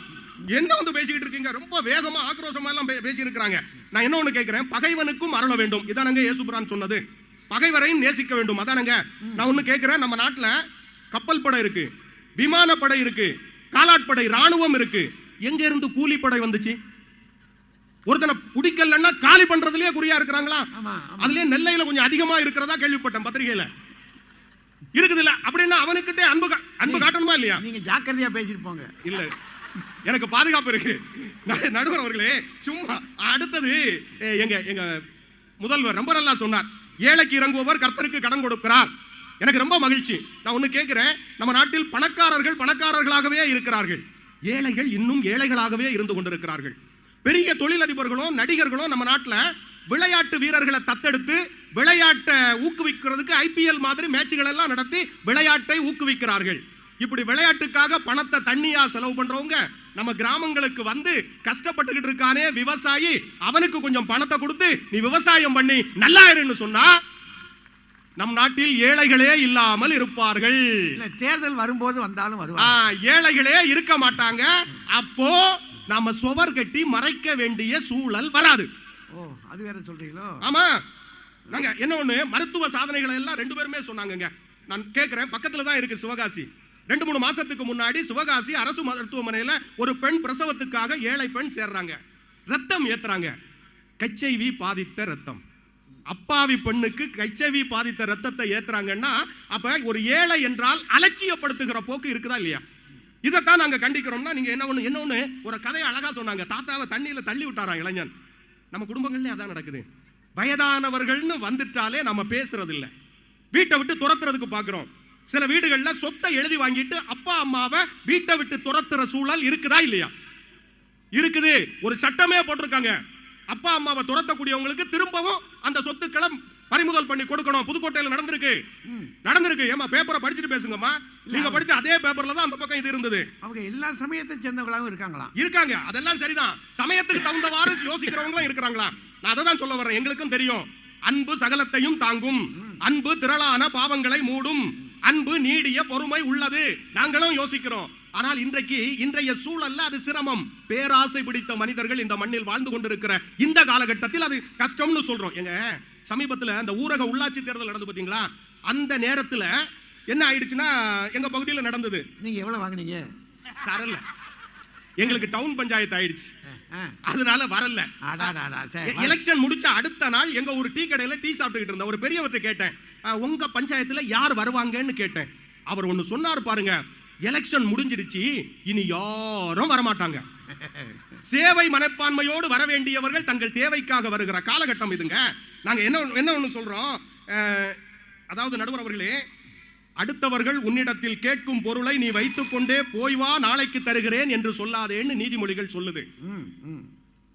என்ன பேசிக்கிட்டு இருக்கீங்க, ரொம்ப வேகமா ஆக்ரோஷமா எல்லாம் பேசி இருக்கிறாங்க. நான் என்ன ஒண்ணு கேட்கிறேன், பகைவனுக்கும் அருள வேண்டும், இதானங்க இயேசுபிரான் சொன்னது. பகைவரையும் நேசிக்க வேண்டும், அதானங்க. நான் ஒண்ணு கேட்கிறேன், நம்ம நாட்டுல கப்பல் படை இருக்கு, விமானப்படை இருக்கு, காலாட்படை, ராணுவம் இருக்கு. எங்க இருந்து கூலிப்படை வந்துச்சு? ஒருத்தனை பிடிக்கலன்னா காலி பண்றதுலயே குறியா இருக்கிறாங்களா? அதுலயே நெல்லையில கொஞ்சம் அதிகமா இருக்கிறதா கேள்விப்பட்டேன் பத்திரிகையில. இருக்குது இல்ல அப்படின்னா அவனுக்கிட்டே அன்பு காட்டணுமா இல்லையா? நீங்க ஜாக்கிரதையா பேசிருப்போங்க. இல்ல, எனக்கு பாதுகாப்பு இருக்கு நடுவர் அவர்களே. சும்மா அடுத்தது எங்க முதல்வர் ரொம்ப நல்லா சொன்னார், ஏழைக்கு இறங்குபவர் கர்த்தருக்கு கடன் கொடுக்கிறார். எனக்கு ரொம்ப மகிழ்ச்சி. நான் ஒண்ணு கேட்கிறேன், நம்ம நாட்டில் பணக்காரர்கள் பணக்காரர்களாகவே இருக்கிறார்கள், ஏழைகள் இன்னும் ஏழைகளாகவே இருந்து கொண்டிருக்கிறார்கள். பெரிய தொழிலதிபர்களும் நடிகர்களும் நம்ம நாட்டில் விளையாட்டு வீரர்களை தத்தெடுத்து விளையாட்டை ஊக்குவிக்கிறதுக்கு ஐபிஎல் மாதிரி மேட்சுகள் எல்லாம் நடத்தி விளையாட்டை ஊக்குவிக்கிறார்கள். இப்படி விளையாட்டுக்காக பணத்தை தண்ணியா செலவு பண்றவங்க நம்ம கிராமங்களுக்கு வந்து கஷ்டப்பட்டுக்கிட்டு இருக்கானே விவசாயி, அவனுக்கு கொஞ்சம் பணத்தை கொடுத்து நீ விவசாயம் பண்ணி நல்லா இருன்னு சொன்னா நம் நாட்டில் ஏழைகளே இல்லாமல் இருப்பார்கள். தேர்தல் வரும்போது வந்தாலும் வருவாங்க, ஏழைகளே இருக்க மாட்டாங்க. அப்போ நாம சுவர் கட்டி மறைக்க வேண்டிய சூழல் வராது. ஓ, அது வேற சொல்றீங்களோ? ஆமா. நாங்க என்ன ஒண்ணு, மருத்துவ சாதனைகளை எல்லாம் ரெண்டு பேருமே சொன்னாங்க. நான் கேட்கிறேன், பக்கத்துல தான் இருக்கு சிவகாசி. 2-3 மாசத்துக்கு முன்னாடி சிவகாசி அரசு மருத்துவமனையில ஒரு பெண் பிரசவத்துக்காக ஏழை பெண் சேர்றாங்க, ரத்தம் ஏத்துறாங்க. HIV பாதித்த ரத்தம், அப்பாவி பெண்ணுக்கு HIV பாதித்த ரத்தத்தை ஏத்துறாங்கன்னா அப்ப ஒரு ஏழை என்றால் அலட்சியப்படுத்துகிற போக்கு இருக்குதா இல்லையா? இதைத்தான் நாங்க கண்டிக்கிறோம்னா நீங்க என்ன ஒண்ணு ஒரு கதையை அழகா சொன்னாங்க. தாத்தாவை தண்ணியில தள்ளி விட்டாராம் இளைஞன். நம்ம குடும்பங்கள்ல அதான் நடக்குது. வயதானவர்கள்னு வந்துட்டாலே நம்ம பேசுறது இல்ல, வீட்டை விட்டு துரத்துறதுக்கு பாக்குறோம். சில வீடுகள்ல சொத்தை எழுதி வாங்கிட்டு அப்பா அம்மாவை வீட்டை விட்டு துரத்துற சூழல் இருக்குதா இல்லையா? இருக்குது. ஒரு சட்டமே போட்டிருக்காங்க, அப்பா அம்மாவை துரத்தக்கூடியவங்களுக்கு திரும்பவும் அந்த சொத்துக்களை பறிமுதல் பண்ணி கொடுக்கணும். புதுக்கோட்டையில் நடந்திருக்கு. ஏமா பேப்பரை படிச்சுட்டு பேசுங்கம்மா. நீங்க படிச்ச அதே பேப்பர்ல தான் அந்த பக்கம் இது இருந்தது. அவங்க எல்லா சமயத்தை சேர்ந்தவங்களாவும் இருக்காங்க. அதெல்லாம் சரிதான். சமயத்துக்கு தகுந்தவாறு யோசிக்கிறவங்களும் இருக்கிறாங்களா? நான் அதை தான் சொல்ல வர்றேன். எங்களுக்கும் தெரியும், அன்பு சகலத்தையும் தாங்கும், அன்பு திரளான பாவங்களை மூடும், அன்பு நீடிய பொறுமை உள்ளது. நாங்களும் யோசிக்கிறோம். ஆனால் இன்றைய சூழல்ல அது சிரமம். பேராசை பிடித்த மனிதர்கள் இந்த மண்ணில் வாழ்ந்து கொண்டிருக்கிற இந்த காலகட்டத்தில் அது கஷ்டம்னு சொல்றோம். எங்க சமீபத்தில் அந்த ஊரக உள்ளாட்சி தேர்தல் நடந்து பாத்தீங்களா? அந்த நேரத்தில் என்ன ஆயிடுச்சுன்னா எங்க பகுதியில் நடந்தது. நீங்க எவ்வளவு வாங்குனீங்க? தரல. எங்களுக்கு டவுன் பஞ்சாயத்து ஆயிடுச்சு, அதனால வரல. எலெக்ஷன் முடிச்ச அடுத்த நாள் எங்க ஒரு டீ கடையில டீ சாப்பிட்டுக்கிட்டு இருந்த ஒரு பெரியவர்கிட்ட கேட்டேன், உங்க பஞ்சாயத்துல யார் வருவாங்கன்னு கேட்டேன். அவர் ஒன்னு சொன்னார் பாருங்க, எலெக்ஷன் முடிஞ்சிடுச்சு, இனி யாரும் வரமாட்டாங்க. சேவை மனப்பான்மையோடு வர வேண்டியவர்கள் தங்கள் தேவைக்காக வருகிற காலகட்டம் இதுங்க. நாங்க என்ன ஒன்று சொல்றோம், அதாவது நடுவர் அவர்களே, அடுத்தவர்கள் உன்னிடத்தில் கேட்கும் பொருளை நீ வைத்துக்கொண்டே போய் வா, நாளைக்கு தருகிறேன் என்று சொல்லாதேன்னு நீதிமொழிகள் சொல்லுது.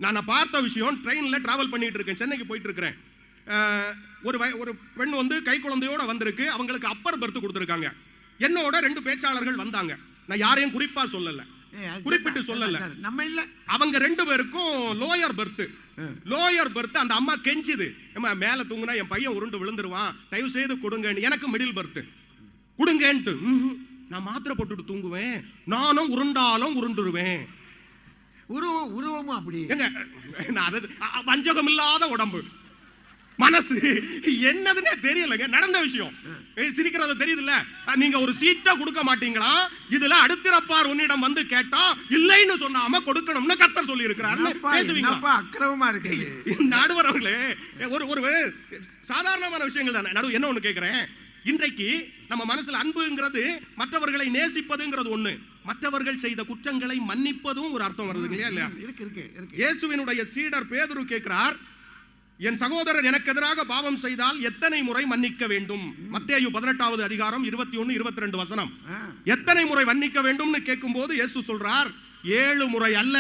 நான் பார்த்த விஷயம், ட்ரெயினில் டிராவல் பண்ணிட்டு இருக்கேன், சென்னைக்கு போயிட்டு இருக்கிறேன். ஒரு பெண் வந்து கை குழந்தையோட வந்திருக்கு, அவங்களுக்கு அப்பர் பர்த் கொடுத்துருக்காங்க. என்னோட 2 பேச்சாளர்கள் வந்தாங்க. நான் யாரையும் குறிப்பா சொல்லல, குறிப்பிட்டு சொல்லல, நம்ம இல்ல, அவங்க 2 பேருக்கும் லோயர் பர்த். Lower birth. அந்த அம்மா கெஞ்சுது, மேல தூங்குனா என் பையன் உருண்டு விழுந்துருவான், தயவு செய்து கொடுங்க. எனக்கு மிடில் பர்த் கொடுங்கன்ட்டு, நான் மாத்திரை போட்டுட்டு தூங்குவேன், நானும் உருண்டாலும் உருண்டுருவேன். உருவமும் அப்படி வஞ்சகம் இல்லாத உடம்பு, மனசு என்னதுன்னே தெரியலங்க. நடந்த விஷயம் சிரிக்கிறது தெரியுதுல்ல. நீங்க ஒரு சீட்டை கொடுக்க மாட்டீங்களா, இதுல அடுத்திறப்பார் உன்னிடம் வந்து கேட்டா இல்லைன்னு சொன்னாம கொடுக்கணும்னு கர்த்தர் சொல்லி இருக்கிறார். பேசுவீங்களா? அக்கிரமமா இருக்கு நடுவர் அவர்களே. ஒரு சாதாரணமான விஷயங்கள் தானே. நடுவு என்ன ஒண்ணு கேட்கிறேன், இன்றைக்கு நம்ம மனசுல அன்புங்கிறது மற்றவர்களை நேசிப்பதுங்கிறது ஒண்ணு, மற்றவர்கள் செய்த குற்றங்களை மன்னிப்பதும் ஒரு அர்த்தம் வருது இல்லையா? இயேசுவினுடைய சீடர் பேதுரு கேட்கிறார், என் சகோதரர் எனக்கு எதிராக பாவம் செய்தால் எத்தனை முறை மன்னிக்க வேண்டும்? மத்தேயு 18வது அதிகாரம் 21, 22 வசனம். எத்தனை முறை மன்னிக்க வேண்டும்னு கேட்கும் போது இயேசு சொல்றார், 7 முறை அல்ல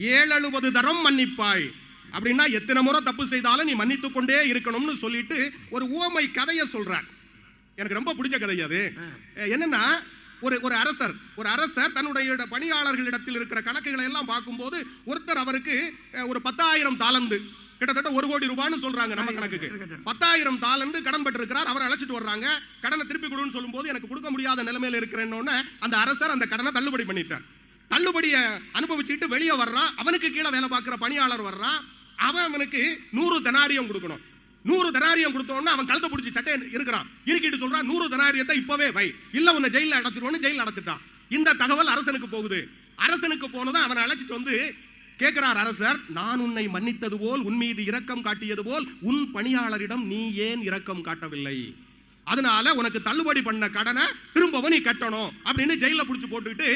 770 தரம் மன்னிப்பாய். அப்படின்னா எத்தனை முறை தப்பு செய்தாலும் நீ மன்னித்து கொண்டே இருக்கணும்னு சொல்லிட்டு ஒரு உவமை கதையை சொல்றார். எனக்கு ரொம்ப பிடிச்ச கதை அது. என்னன்னா, ஒரு அரசர் தன்னுடைய பணியாளர்களிடத்தில் இருக்கிற கணக்குகளை எல்லாம் பார்க்கும்போது ஒருத்தர் அவருக்கு ஒரு 10,000 தாலந்து, கிட்டத்தட்ட 1 கோடி ரூபான்னு சொல்றாங்க நம்ம கணக்குக்கு, 10,000 தாலந்து கடன் பட்டிருக்கிறார். அவரை அழைச்சிட்டு வர்றாங்க, கடனை திருப்பி கொடுன்னு சொல்லும்போது எனக்கு கொடுக்க முடியாத நிலைமையில இருக்கிறேன்னு அந்த அரசர் அந்த கடனை தள்ளுபடி பண்ணிட்டார். தள்ளுபடியை அனுபவிச்சுட்டு வெளியே வர்றான். அவனுக்கு கீழே வேலை பார்க்கிற பணியாளர் வர்றான். அவனுக்கு 100 தெனாரியம் கொடுக்கணும். 100 தெனாரியம் கொடுத்தோன்னா அவன் கழுத்தை பிடிச்சி சட்டை இருக்கிறான், இருக்கிட்டு சொல்றான், 100 தெனாரியத்தை இப்பவே வை, இல்ல உன்னை ஜெயில அடைச்சிருவோன்னு ஜெயில அடைச்சிட்டான். இந்த தகவல் அரசனுக்கு போகுது. அரசனுக்கு போனதும் அவனை அழைச்சிட்டு வந்து கேட்கிறார் அரசர், நான் உன்னை மன்னித்தது போல், உன் மீது இரக்கம் காட்டியது போல் உன் பணியாளரிடம் நீ ஏன் இரக்கம் காட்டவில்லை? அதனால உனக்கு தள்ளுபடி பண்ண கடனை திரும்பவும் நீ கட்டணும் அப்படின்னு ஜெயில பிடிச்சு போட்டுட்டு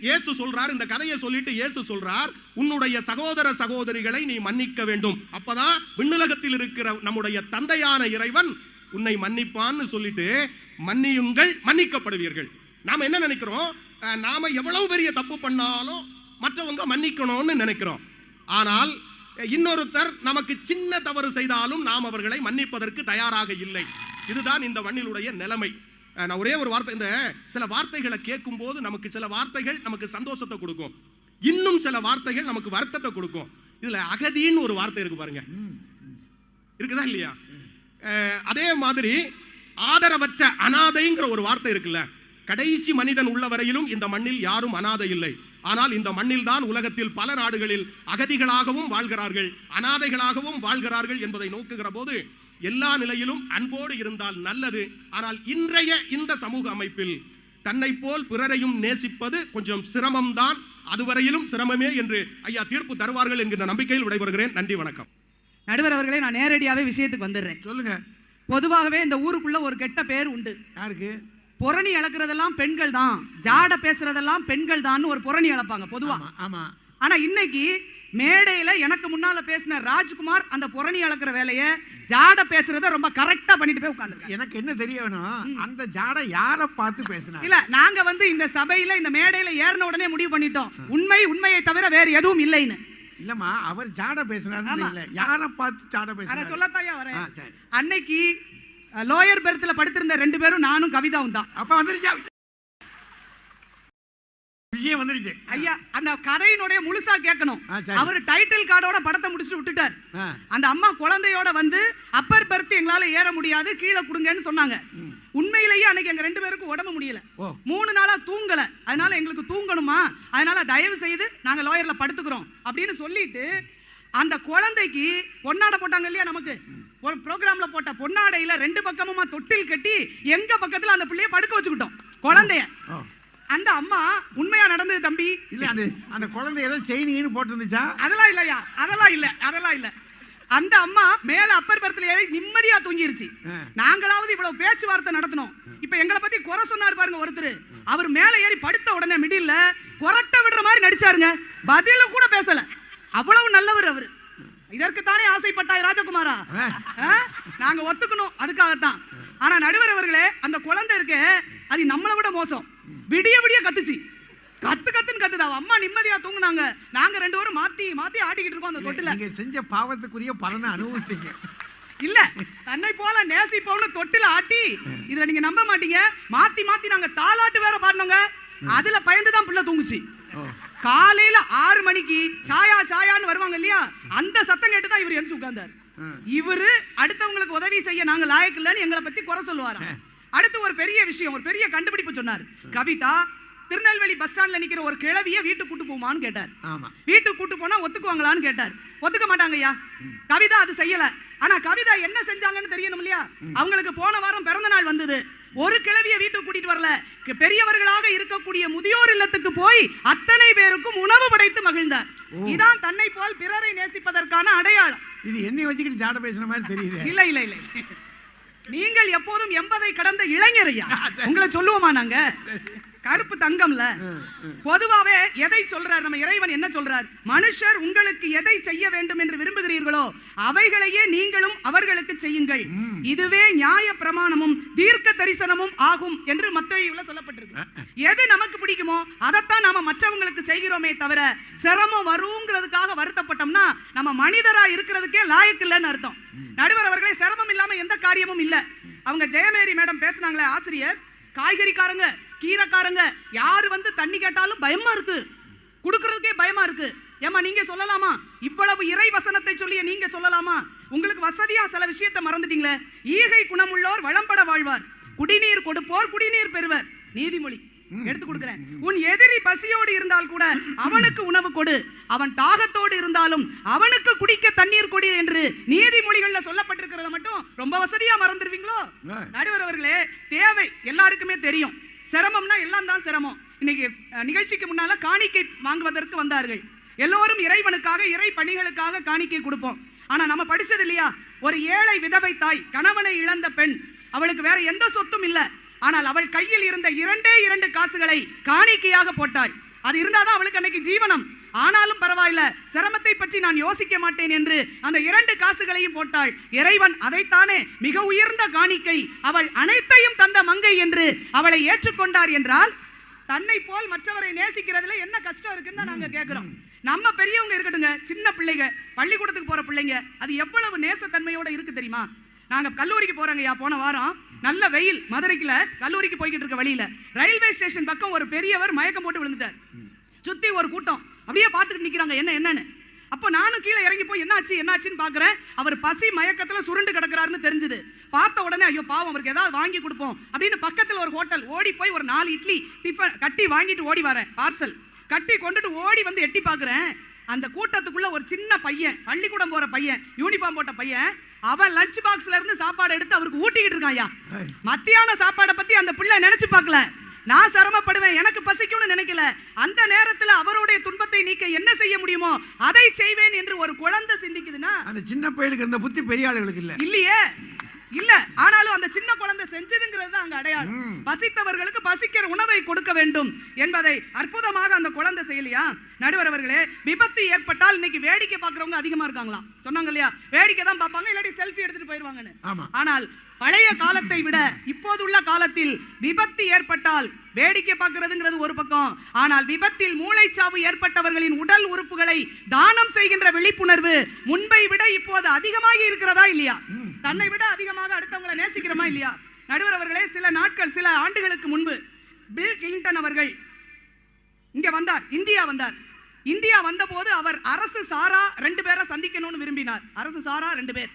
இயேசு சொல்றார். இந்த கதையை சொல்லிட்டு இயேசு சொல்றார், உன்னுடைய சகோதர சகோதரிகளை நீ மன்னிக்க வேண்டும், அப்பதான் விண்ணுலகத்தில் இருக்கிற நம்முடைய தந்தையான இறைவன் உன்னை மன்னிப்பான்னு சொல்லிட்டு, மன்னியுங்கள் மன்னிக்கப்படுவீர்கள். நாம என்ன நினைக்கிறோம், நாம எவ்வளவு பெரிய தப்பு பண்ணாலும் மற்றவங்க மன்னிக்கணும்னு நினைக்கிறோம். ஆனால் இன்னொருத்தர் நமக்கு சின்ன தவறு செய்தாலும் நாம் அவர்களை மன்னிப்பதற்கு தயாராக இல்லை. இதுதான் இந்த மண்ணிலுடைய நிலைமை. நான் ஒரே ஒரு வார்த்தை, இந்த சில வார்த்தைகளை கேட்கும் போது நமக்கு சில வார்த்தைகள் நமக்கு சந்தோஷத்தை கொடுக்கும், இன்னும் சில வார்த்தைகள் நமக்கு வருத்தத்தை கொடுக்கும். இதுல அகதின்னு ஒரு வார்த்தை இருக்கு பாருங்க, இருக்குதா இல்லையா? அதே மாதிரி ஆதரவற்ற அனாதைங்கிற ஒரு வார்த்தை இருக்குல்ல. கடைசி மனிதன் உள்ள வரையிலும் இந்த மண்ணில் யாரும் அனாதை இல்லை. ஆனால் இந்த மண்ணில் தான் உலகத்தில் பல நாடுகளில் அகதிகளாகவும் வாழ்கிறார்கள், அனாதைகளாகவும் வாழ்கிறார்கள் என்பதை நோக்குகிற போது எல்லா நிலையிலும் அன்போடு இருந்தால் நல்லது. ஆனால் இன்றைய இந்த சமூக அமைப்பில் தன்னை போல் பிறரையும் நேசிப்பது கொஞ்சம் சிரமம்தான். அதுவரையிலும் சிரமமே என்று ஐயா தீர்ப்பு தருவார்கள் என்கிற நம்பிக்கையில் விடைபெறுகிறேன். நன்றி, வணக்கம். நடுவர் அவர்களே, நான் நேரடியாகவே விஷயத்துக்கு வந்துடுறேன். சொல்லுங்க. பொதுவாகவே இந்த ஊருக்குள்ள ஒரு கெட்ட பேர் உண்டு. யாருக்கு? புரணி அளக்கிறதெல்லாம் பெண்கள் தான், ஜாட பேசுறதெல்லாம் பெண்கள் தான் ஒரு புரணி அளப்பாங்க பொதுவா. ஆமா. ஆனா இன்னைக்கு மேடையில எனக்கு முன்னால பேசின ராஜ்குமார் அந்த புரணி அளக்கிற வேலையை, ஜாட பேசுறத ரொம்ப கரெக்டா பண்ணிட்டு போய் உட்கார்ந்துருக்காங்க. எனக்கு என்ன தெரிய வேணும், அந்த ஜாட யாரை பார்த்து பேசினா? இல்ல, நாங்க இந்த சபையில இந்த மேடையில ஏறின உடனே முடிவு பண்ணிட்டோம், உண்மையை தவிர வேற எதுவும் இல்லைன்னு. இல்லம்மா, அவர் ஜாட பேசினாரு இல்ல, யாரை பார்த்து ஜாட பேசினாரு? சொல்லத்தாயா வரேன். அன்னைக்கு லோயர் பெர்த்ல படுத்திருந்த 2 பேரும் நானும் கவிதாவும் தான். அப்ப வந்துருச்சா விஷயம்? வந்துருச்சு ஐயா. அந்த கதையினுடைய முழுசா கேட்கணும். அவர் டைட்டில் கார்டோட படத்தை முடிச்சு விட்டுட்டார். அந்த அம்மா குழந்தையோட வந்து அப்பர் பெர்த் எங்களால ஏற முடியாது, கீழே கொடுங்கன்னு சொன்னாங்க. உண்மையிலேயே அன்னைக்கு எங்க 2 பேருக்கும் உடம்பு முடியல, 3 நாளா தூங்கல. அதனால எங்களுக்கு தூங்கணுமா, அதனால தயவு செய்து நாங்க லோயர்ல படுத்துக்கிறோம் அப்படின்னு சொல்லிட்டு அந்த குழந்தைக்கு பொன்னாடை போட்டாங்க இல்லையா? நமக்கு ஒரு ப்ரோக்ராம்ல போட்ட பொன்னாடையில 2 பக்கமுமா தொட்டில் கட்டி எங்க பக்கத்துல அந்த பிள்ளைய படுக்க வச்சுக்கிட்டோம் குழந்தைய. அந்த அம்மா, உண்மையா நடந்தது தம்பி. இல்ல, அந்த குழந்தை ஏதோ செயினின்னு போட்டு இருந்துச்சா? அதெல்லாம் இல்லையா, அதெல்லாம் இல்ல. அந்த அம்மா மேல அப்பர் பெர்த்ல ஏறி நிம்மதியா தூங்கிருச்சு. நாங்களாவது இவ்வளவு பேச்சுவார்த்தை நடத்தணும். இப்ப எங்களை பத்தி குறை சொன்னார் பாருங்க ஒருத்தர், அவர் மேல ஏறி படுத்த உடனே மிடில்ல கொரட்ட விடுற மாதிரி நடிச்சாருங்க, பதில கூட பேசல. அவ்வளவு நல்லவர் அவரு. இதற்கு தானே ஆசைப்பட்டாய் ராஜகுமாரா? நாங்க ஒத்துக்கணும். அதுக்காகத்தான் ஆனா நடுவர் அவர்களே, அந்த குழந்தை இருக்க அது நம்மளை விட மோசம். விடிய விடிய கத்துச்சு, கத்துன்னு கத்துது. அவ அம்மா நிம்மதியா தூங்குனாங்க, நாங்க 2 பேரும் மாத்தி மாத்தி ஆட்டிக்கிட்டு இருக்கோம் அந்த தொட்டில. நீங்க செஞ்ச பாவத்துக்குரிய பலனை அனுபவிச்சீங்க. இல்ல, தன்னை போல நேசிப்பவனு தொட்டில ஆட்டி, இதுல நீங்க நம்ப மாட்டீங்க, மாத்தி மாத்தி நாங்க தாலாட்டு வேற பாடினோங்க. அதுல பயந்துதான் பிள்ளை தூங்குச்சு. காலையில 6 மணிக்கு சாயா சாயான்னு வருவாங்க இல்லையா, அந்த சத்தம் கேட்டு தான் இவர் எழுந்து உட்கார்ந்தார். இவரு அடுத்தவங்களுக்கு உதவி செய்ய நாங்க லாயக்கு இல்லைன்னு எங்களை பத்தி குறை சொல்லுவாராம். அடுத்து ஒரு பெரிய விஷயம், ஒரு பெரிய கண்டுபிடிப்பு சொன்னார். கவிதா திருநெல்வேலி பஸ் ஸ்டாண்ட்ல நிக்கிற ஒரு கிழவிய வீட்டுக்கு கூட்டு போமான்னு கேட்டார். வீட்டுக்கு கூட்டு போனா ஒத்துக்குவாங்களான்னு கேட்டார். ஒத்துக்க மாட்டாங்க ஐயா, கவிதா அது செய்யல. ஆனா கவிதா என்ன செஞ்சாங்கன்னு தெரியணும் இல்லையா. அவங்களுக்கு போன வாரம் பிறந்த நாள் வந்தது. ஒரு கிழவிய வீட்டுக்கு கூட்டிட்டு வரல, பெரியவர்களாக இருக்கக்கூடிய முதியோர் இல்லத்துக்கு போய் அத்தனை பேருக்கும் உணவு படைத்து மகிழ்ந்தார். இதான் தன்னை போல் பிறரை நேசிப்பதற்கான அடையாளம். இது என்னை வச்சுக்கிட்டு ஜாட பேசுற மாதிரி தெரியுது. இல்ல இல்ல இல்ல, நீங்கள் எப்போதும் 80 கடந்த இளைஞர் ஐயா, உங்களை சொல்லுவோமா நாங்க? கருப்பு தங்கம்ல. பொதுவாவே எதை சொல்றார் நம்ம இறைவன், என்ன சொல்றார்? மனுஷர் உங்களுக்கு எதை செய்ய வேண்டும் என்று விரும்புகிறீர்களோ அவைகளையே நீங்களும் அவர்களுக்கு செய்யுங்கள், இதுவே நியாய பிரமாணமும் தீர்க்க தரிசனமும் ஆகும் என்று மத்தேயுல சொல்லப்பட்டிருக்கு. எது நமக்கு பிடிக்குமோ அதைத்தான் நாம மற்றவங்களுக்கு செய்கிறோமே தவிர, சிரமம் வருங்கிறதுக்காக வருத்தப்பட்டோம்னா நம்ம மனிதரா இருக்கிறதுக்கே லாயக்கு இல்லைன்னு அர்த்தம். நடுவர் அவர்களே, சிரமம் இல்லாம எந்த காரியமும் இல்ல. அவங்க ஜெயமேரி மேடம் பேசினாங்களே ஆசிரியர், காய்கறிக்காரங்க கீரைக்காரங்க யாரு வந்து தண்ணி கேட்டாலும் பயமா இருக்கு, குடுக்கறதுக்கே பயமா இருக்கு. ஏமா நீங்க சொல்லலாமா? இவ்வளவு இறை வசனத்தை சொல்லிய நீங்க சொல்லலாமா? உங்களுக்கு வசதியா சில விஷயத்தை மறந்துட்டீங்களே. ஈகை குணமுள்ளோர் வளம்பட வாழ்வார், குடிநீர் கொடுப்போர் குடிநீர் பெறுவர். நீதிமொழி எடுத்து கொடுக்கிறேன். உன் எதிரி பசியோடு இருந்தால் கூட அவனுக்கு உணவு கொடு, அவன் தாகத்தோடு இருந்தாலும் அவனுக்கு குடிக்க தண்ணீர் கொடு என்று நீதிமொழிகள்ல சொல்லப்பட்டிருக்கிறத மட்டும் ரொம்ப வசதியா மறந்துடுவீங்களோ? நடுவர் அவர்களே, தேவை எல்லாருக்குமே தெரியும். சிரமம்னா எல்லாம் தான் சிரமம். இன்னைக்கு நிகழ்ச்சிக்கு முன்னால காணிக்கை வாங்குவதற்கு வந்தார்கள். எல்லோரும் இறைவனுக்காக இறை பணிகளுக்காக காணிக்கை கொடுப்போம். ஆனா நம்ம படிச்சது இல்லையா, ஒரு ஏழை விதவை தாய், கணவனை இழந்த பெண், அவளுக்கு வேற எந்த சொத்தும் இல்ல. ஆனால் அவள் கையில் இருந்த 2 காசுகளை காணிக்கையாக போட்டாள். அது இருந்தாதான் அவளுக்கு அன்னைக்கு ஜீவனம். ஆனாலும் பரவாயில்ல, சிரமத்தை பற்றி நான் யோசிக்க மாட்டேன் என்று அந்த 2 காசுகளையும் போட்டாள். இறைவன் அதைத்தானே மிக உயர்ந்த காணிக்கை, அவள் அனைத்தையும் தந்த மங்கை என்று அவளை ஏற்றுக்கொண்டார் என்றால், தன்னை போல் மற்றவரை நேசிக்கிறதுல என்ன கஷ்டம் இருக்குன்னு தான் நாங்க கேட்கிறோம். நம்ம பெரியவங்க இருக்கட்டுங்க, சின்ன பிள்ளைங்க, பள்ளிக்கூடத்துக்கு போற பிள்ளைங்க, அது எவ்வளவு நேசத்தன்மையோட இருக்கு தெரியுமா? நாங்க கல்லூரிக்கு போறோங்கய்யா. போன வாரம் நல்ல வெயில், மதுரைக்குல கல்லூரிக்கு போய்கிட்டு இருக்க வழியில ரயில்வே ஸ்டேஷன் பக்கம் ஒரு பெரியவர் மயக்கம் போட்டு விழுந்துட்டார். சுத்தி ஒரு கூட்டம் அப்படியே பார்த்துட்டு நிக்கிறாங்க, என்னன்னு. அப்போ நானும் கீழே இறங்கி போய் என்னாச்சுன்னு பாக்குறேன். அவர் பசி மயக்கத்துல சுருண்டு கிடக்குறாருன்னு தெரிஞ்சது. பார்த்த உடனே ஐயோ பாவம், அவருக்கு ஏதாவது வாங்கி கொடுப்போம் அப்படின்னு பக்கத்துல ஒரு ஹோட்டல் ஓடி போய் ஒரு 4 இட்லி டிஃபன் கட்டி வாங்கிட்டு ஓடி வரேன். பார்சல் கட்டி கொண்டுட்டு ஓடி வந்து எட்டி பாக்குறேன். அந்த கூட்டத்துக்குள்ள ஒரு சின்ன பையன், பள்ளிக்கூடம் போற பையன், யூனிஃபார்ம் போட்ட பையன், அவன் லஞ்ச் பாக்ஸ்ல இருந்து சாப்பாடு எடுத்து அவருக்கு ஊட்டிக்கிட்டு இருக்காயா. மத்தியான சாப்பாடை பத்தி அந்த பிள்ளை நினைச்சு பார்க்கல. நான் சிரமப்படுவேன், எனக்கு பசிக்கும்னு நினைக்கல. அந்த நேரத்தில் அவருடைய துன்பத்தை நீக்க என்ன செய்ய முடியுமோ அதை செய்வேன் என்று ஒரு குழந்தை சிந்திக்குதுன்னா, அந்த சின்ன பையனுக்கு இருந்த புத்தி பெரிய ஆளுகளுக்கு இல்லையே. இல்ல, ஆனாலும் அந்த சின்ன குழந்தை செஞ்சதுங்கிறது அங்க அடையாளம். பசித்தவர்களுக்கு பசிக்கிற உணவை கொடுக்க வேண்டும் என்பதை அற்புதமாக அந்த குழந்தை செய்யலையா? நடுவர் அவர்களே, விபத்து ஏற்பட்டால் இன்னைக்கு வேடிக்கை பார்க்கறவங்க அதிகமா இருக்காங்களா? சொன்னாங்க இல்லையா, வேடிக்கை தான் பார்ப்பாங்க, இல்லாட்டி செல்ஃபி எடுத்துட்டு போயிடுவாங்கன்னு. ஆனால் பழைய காலத்தை விட இப்போதுள்ள காலத்தில் விபத்து ஏற்பட்டால் வேடிக்கை பார்க்கிறதுங்கிறது ஒரு பக்கம், ஆனால் விபத்தில் மூளைச்சாவு ஏற்பட்டவர்களின் உடல் உறுப்புகளை தானம் செய்கின்ற விழிப்புணர்வு முன்பை விட இப்போது அதிகமாகி இருக்கிறதா இல்லையா? தன்னை விட அதிகமாக அடுத்தவங்களை நேசிக்கிறோமா இல்லையா? நடுவர் அவர்களே, சில ஆண்டுகளுக்கு முன்பு பில் கிளின்டன் அவர்கள் இங்க வந்தார், இந்தியா வந்தபோது அவர் அரசு சாரா 2 பேரை சந்திக்கணும்னு விரும்பினார். அரசு சாரா 2 பேர்.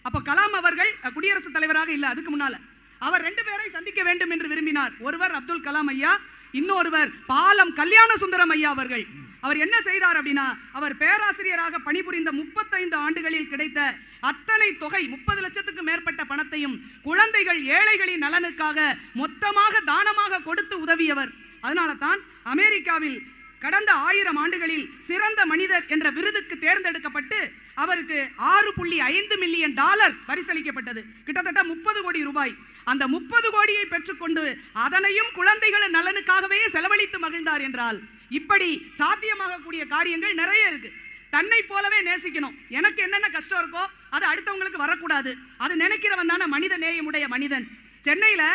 அப்ப கலாம் அவர்கள் குடியரசுத் தலைவராக இல்ல, அதுக்கு முன்னால அவர் 2 பேரை சந்திக்க வேண்டும் என்று விரும்பினார். ஒருவர் அப்துல் கலாம் ஐயா, இன்னொருவர் பாலம் கல்யாண சுந்தரம் ஐயா அவர்கள். அவர் என்ன செய்தார் அப்படின்னா, அவர் பேராசிரியராக பணிபுரிந்த 35 ஆண்டுகளில் கிடைத்த அத்தனை தொகை 30 லட்சத்துக்கு மேற்பட்ட பணத்தையும் குழந்தைகள் ஏழைகளின் நலனுக்காக மொத்தமாக தானமாக கொடுத்து உதவியவர். அதனால தான் அமெரிக்காவில் கடந்த 1000 ஆண்டுகளில் சிறந்த மனிதர் என்ற விருதுக்கு தேர்ந்தெடுக்கப்பட்டு அவருக்கு $6.5 மில்லியன் பரிசளிக்கப்பட்டது. கிட்டத்தட்ட 30 கோடி ரூபாய். அந்த 30 கோடியை பெற்றுக்கொண்டு அதனையும் குழந்தைகளின் நலனுக்காகவே செலவழித்து மகிழ்ந்தார் என்றால், இப்படி சாத்தியமாகக்கூடிய காரியங்கள் நிறைய இருக்கு. தன்னை போலவே நேசிக்கணும். எனக்கு என்னென்ன கஷ்டம் இருக்கோ அது அடுத்தவங்களுக்கு வரக்கூடாது. அது நினைக்கிறவன் தானே மனித நேயமுடைய மனிதன். சென்னையில்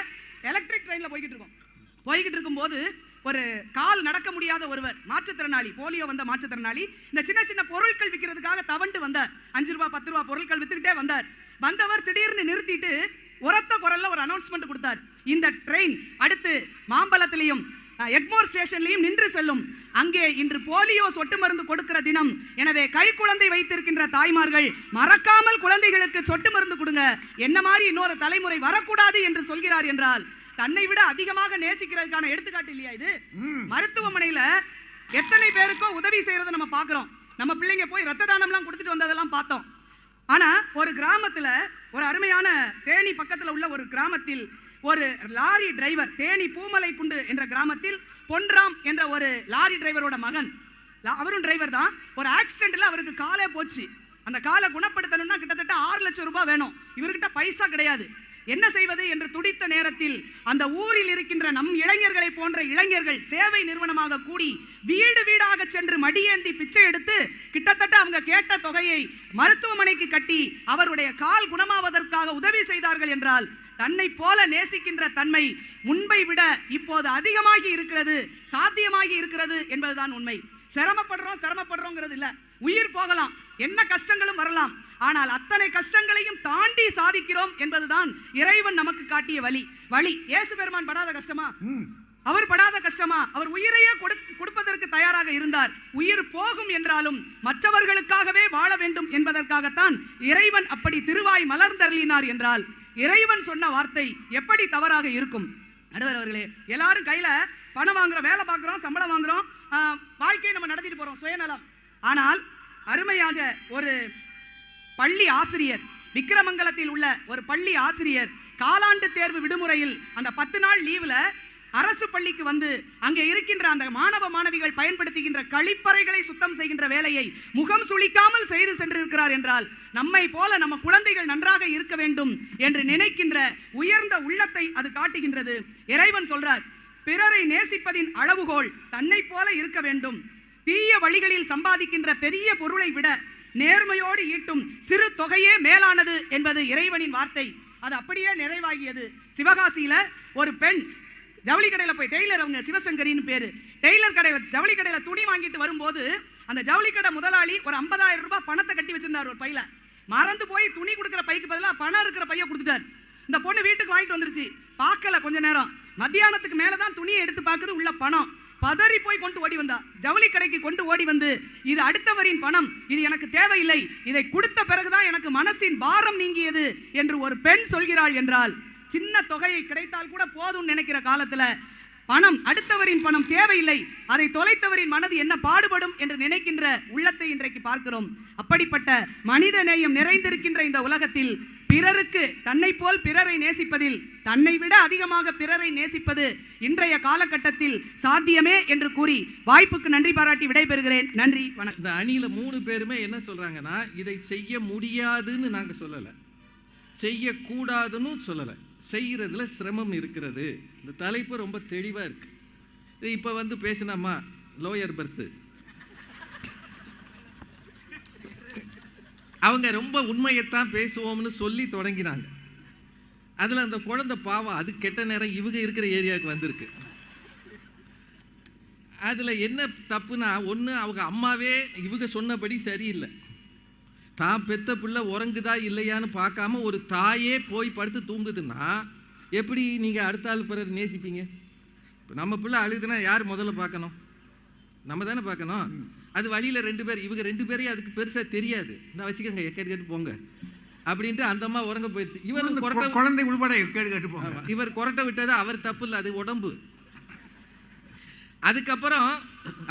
எலக்ட்ரிக் ட்ரெயினில் போய்கிட்டு இருக்கும்போது ஒரு கால் நடக்க முடியாத ஒருவர், மாற்றுத்திறனாளி, போலியோ வந்த மாற்றுத்திறனாளி, இந்த சின்ன சின்ன பொருட்கள் விற்கிறதுக்காக தவண்டு வந்தார். 5 ரூபா 10 ரூபா பொருட்கள் வித்துக்கிட்டே வந்தவர் திடீர்னு நிறுத்திட்டு உரத்த குரல்ல ஒரு அனௌன்ஸ்மெண்ட் கொடுத்தார். இந்த ட்ரெயின் அடுத்து மாம்பலத்திலையும் எக்மோர் ஸ்டேஷன்லையும் நின்று செல்லும். அங்கே இன்று போலியோ சொட்டு மருந்து கொடுக்கிற தினம். எனவே கை குழந்தை வைத்திருக்கின்ற தாய்மார்கள் மறக்காமல் குழந்தைகளுக்கு சொட்டு மருந்து கொடுங்க. என்ன மாதிரி இன்னொரு தலைமுறை வரக்கூடாது என்று சொல்கிறார் என்றால் தன்னை விட அதிகமாக நேசிக்கிறதுக்கான எடுத்துக்காட்டு இல்லையா இது? மருத்துவமனையில எத்தனை பேருக்கோ உதவி செய்யறதை நம்ம பார்க்கிறோம். நம்ம பிள்ளைங்க போய் ரத்த தானம்லாம் கொடுத்துட்டு வந்ததெல்லாம் பார்த்தோம். ஆனா ஒரு கிராமத்துல, ஒரு அருமையான தேனி பக்கத்துல உள்ள ஒரு கிராமத்தில் ஒரு லாரி டிரைவர், தேனி பூமலை குண்டு என்ற கிராமத்தில் பொன்ராம் என்ற ஒரு லாரி டிரைவரோட மகன், அவரும் டிரைவர் தான், ஒரு ஆக்சிடென்ட்ல அவருக்கு காலே போச்சு. அந்த காலை குணப்படுத்தணும்னா கிட்டத்தட்ட 6 லட்சம் ரூபாய் வேணும். இவர்கிட்ட பைசா கிடையாது. என்ன செய்வது என்று துடித்த நேரத்தில் அந்த ஊரில் இருக்கின்ற நம் இளைஞர்களை போன்ற இளைஞர்கள் சேவை நிறுவனமாக கூடி வீடு வீடாக சென்று மடியேந்தி பிச்சை எடுத்து கிட்டத்தட்ட அவங்க கேட்ட தொகையை மருத்துவமனைக்கு கட்டி அவருடைய கால் குணமாவதற்காக உதவி செய்தார்கள் என்றால் தன்னை போல நேசிக்கின்ற தன்மை முன்பை விட இப்போது அதிகமாகி இருக்கிறது, சாத்தியமாகி இருக்கிறது என்பதுதான் உண்மை. சிரமப்படுறோங்கிறது இல்ல, உயிர் போகலாம், என்ன கஷ்டங்களும் வரலாம், ஆனால் அத்தனை கஷ்டங்களையும் தாண்டி சாதிக்கிறோம் என்பதுதான் இறைவன் நமக்கு காட்டிய வழி. இயேசு பெருமான் படாத கஷ்டமா? அவர் படாத கஷ்டமா? அவர் உயிரையே கொடுப்பதற்கு தயாராக இருந்தார். உயிர் போகும் என்றாலும் மற்றவர்களுக்காகவே வாழ வேண்டும் என்பதற்காகத்தான் இறைவன் அப்படி திருவாய் மலர்ந்தருளினார் என்றால் இறைவன் சொன்ன வார்த்தை எப்படி தவறாக இருக்கும்? நடுவர் அவர்களே, எல்லாரும் கையில பணம் வாங்குறோம், வேலை பார்க்குறோம், சம்பளம் வாங்குறோம், வாழ்க்கையை நம்ம நடத்திட்டு போறோம், சுயநலம். ஆனால் அருமையாக ஒரு பள்ளி ஆசிரியர், விக்கிரமங்கலத்தில் உள்ள ஒரு பள்ளி ஆசிரியர் காலாண்டு தேர்வு விடுமுறையில் அந்த 10 நாள் லீவ்ல அரசு பள்ளிக்கு வந்து அங்கே இருக்கின்ற அந்த மாணவ மாணவிகள் பயன்படுத்துகின்ற கழிப்பறைகளை சுத்தம் செய்கின்ற வேலையை முகம் சுளிக்காமல் செய்து சென்றிருக்கிறார் என்றால் நம்மை போல நம்ம குழந்தைகள் நன்றாக இருக்க வேண்டும் என்று நினைக்கின்ற உயர்ந்த உள்ளத்தை அது காட்டுகின்றது. இறைவன் சொல்றார், பிறரை நேசிப்பதின் அளவுகோல் தன்னை போல இருக்க வேண்டும். தீய வழிகளில் சம்பாதிக்கின்ற பெரிய பொருளை விட நேர்மையோடு ஈட்டும் சிறு தொகையே மேலானது என்பது இறைவனின் வார்த்தை. அது அப்படியே நிறைவாகியது. சிவகாசியில ஒரு பெண் ஜவுளி கடையில் போய், டெய்லர், அவங்க சிவசங்கரின்னு பேரு, டெய்லர் கடையில் ஜவுளி கடையில் துணி வாங்கிட்டு வரும்போது அந்த ஜவுளி கடை முதலாளி ஒரு 50,000 ரூபாய் பணத்தை கட்டி வச்சிருந்தார் ஒரு பையில. மறந்து போய் துணி கொடுக்குற பைக்கு பதிலாக பணம் இருக்கிற பைய கொடுத்துட்டார். இந்த பொண்ணு வீட்டுக்கு வாங்கிட்டு வந்துருச்சு, பார்க்கல கொஞ்ச நேரம், மத்தியானத்துக்கு மேலதான் துணியை எடுத்து பார்க்குது, உள்ள பணம். பதறி போய் கொண்டு ஓடி வந்தா, ஜவுளி கடைக்கு கொண்டு ஓடி வந்து, இது அடுத்தவரின் பணம், இது எனக்கு தேவையில்லை, இதை கொடுத்த பிறகுதான் எனக்கு மனசின் பாரம் நீங்கியது என்று ஒரு பெண் சொல்கிறாள் என்றால் சின்ன தொகையை கிடைத்தால் கூட போதும் நினைக்கிற காலத்துல பணம், அடுத்தவரின் பணம் தேவையில்லை, அதை தொலைத்தவரின் மனது என்ன பாடுபடும் என்று நினைக்கின்ற உள்ளத்தை இன்றைக்கு பார்க்கிறோம். அப்படிப்பட்ட மனித நேயம் நிறைந்திருக்கின்ற இந்த உலகத்தில் பிறருக்கு, தன்னை போல் பிறரை நேசிப்பதில் தன்னை விட அதிகமாக பிறரை நேசிப்பது இன்றைய காலகட்டத்தில் சாத்தியமே என்று கூறி வாய்ப்புக்கு நன்றி பாராட்டி விடைபெறுகிறேன். நன்றி, வணக்கம். இந்த அணியில 3 பேருமே என்ன சொல்றாங்கன்னா, இதை செய்ய முடியாதுன்னு நாங்க சொல்லலை, செய்யக்கூடாதுன்னு சொல்லலை, செய்யறதுல சிரமம் இருக்கிறது. இந்த தலைப்பு ரொம்ப தெளிவா இருக்கு. இப்ப வந்து பேசினாமா லோயர் பர்த், அவங்க ரொம்ப உண்மையைத்தான் பேசுவோம்னு சொல்லி தொடங்கினாங்க. அதில் அந்த குழந்தை பாவம், அது கெட்ட நேரம் இவங்க இருக்கிற ஏரியாவுக்கு வந்திருக்கு. அதில் என்ன தப்புனா, ஒன்று அவங்க அம்மாவே இவங்க சொன்னபடி சரியில்லை, தான் பெத்த பிள்ளை உறங்குதா இல்லையான்னு பார்க்காம ஒரு தாயே போய் படுத்து தூங்குதுன்னா எப்படி நீங்கள் அடுத்த ஆள் பிறர் நேசிப்பீங்க? இப்போ நம்ம பிள்ளை அழுதுனா யார் முதல்ல பார்க்கணும்? நம்ம தானே பார்க்கணும். அது வழியில் 2 பேர், இவங்க 2 பேரையும் அதுக்கு பெருசாக தெரியாது, நான் வச்சுக்கோங்க கேட்டு போங்க அப்படின்ட்டு அந்த அம்மா உறங்க போயிடுச்சு. இவர் குழந்தை உள்பட கேட்டு போங்க, இவர் கொரட்டை விட்டது அவர் தப்பு இல்லை, அது உடம்பு. அதுக்கப்புறம்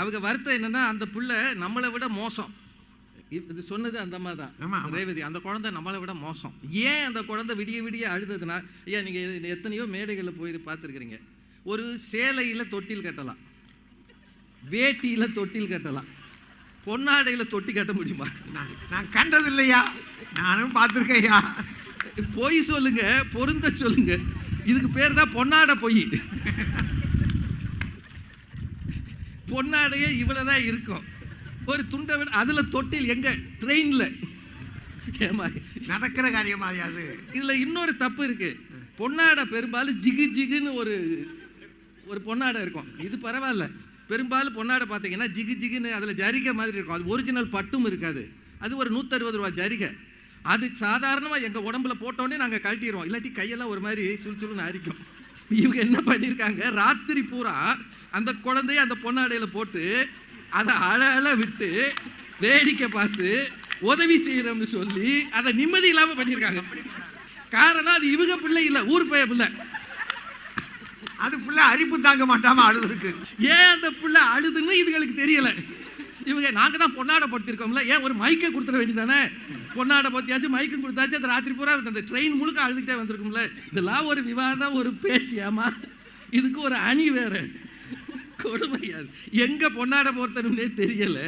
அவங்க வருத்தம் என்னன்னா, அந்த பிள்ளை நம்மளை விட மோசம். இது சொன்னது அந்த அம்மா தான், ரேவதி. அந்த குழந்தை நம்மளை விட மோசம். ஏன் அந்த குழந்தை விடிய விடிய அழுதுதுன்னா, ஐயா நீங்கள் எத்தனையோ மேடைகளில் போய் பார்த்துருக்குறீங்க, ஒரு சேலையில் தொட்டில் கட்டலாம், வேட்டியில் தொட்டில் கட்டலாம், பொன்னாடையில் தொட்டி கட்ட முடியுமா? நான் கண்டது இல்லையா, நானும் பார்த்துருக்கையா. பொய் சொல்லுங்க, பொருந்த சொல்லுங்க, இதுக்கு பேர் தான் பொன்னாடை பொய். பொன்னாடையே இவ்வளவுதான் இருக்கும், ஒரு துண்டை விட அதுல தொட்டில் எங்க ட்ரெயின்ல நடக்கிற காரியமா அது. இதுல இன்னொரு தப்பு இருக்கு. பொன்னாடை பெரும்பாலும் ஜிகு ஜிகுன்னு ஒரு பொன்னாடை இருக்கும். இது பரவாயில்ல. பெரும்பாலும் பொன்னாடை பார்த்தீங்கன்னா ஜிகு ஜிகுன்னு அதில் ஜரிகை மாதிரி இருக்கும். அது ஒரிஜினல் பட்டும் இருக்காது. அது ஒரு 160 ரூபா ஜரிகை. அது சாதாரணமாக எங்கள் உடம்புல போட்டோடனே நாங்கள் கழட்டிடுவோம். இல்லாட்டி கையெல்லாம் ஒரு மாதிரி சுள்சுள்ளுன்னு அரிக்கும். இவங்க என்ன பண்ணியிருக்காங்க, ராத்திரி பூரா அந்த குழந்தைய அந்த பொன்னாடையில் போட்டு அதை அழ விட்டு வேடிக்கை பார்த்து உதவி செய்யறோம்னு சொல்லி அதை நிம்மதி இல்லாமல் பண்ணியிருக்காங்க. காரணம் அது இவங்க பிள்ளை இல்லை, ஊர் பைய பிள்ளை. அது பிள்ளை அரிப்பு தாங்க மாட்டாம அழுது இருக்கு. ஏன் அந்த பிள்ளை அழுதுன்னு இதுகளுக்கு தெரியல. இவங்க நாங்கள் தான் பொன்னாடை படுத்திருக்கோம்ல, ஏன் ஒரு மைக்கை கொடுத்துட வேண்டியதானே? பொன்னாடை பற்றியாச்சும் மைக்கும் கொடுத்தாச்சு. அது ராத்திரி பூரா அந்த ட்ரெயின் முழுக்க அழுதுகிட்டே வந்திருக்கும்ல. இதெல்லாம் ஒரு விவாதம், ஒரு பேச்சு. ஏமா இதுக்கு ஒரு அணி வேற கொடுமையாது. எங்கே பொன்னாடை போர்த்தணும்னே தெரியல.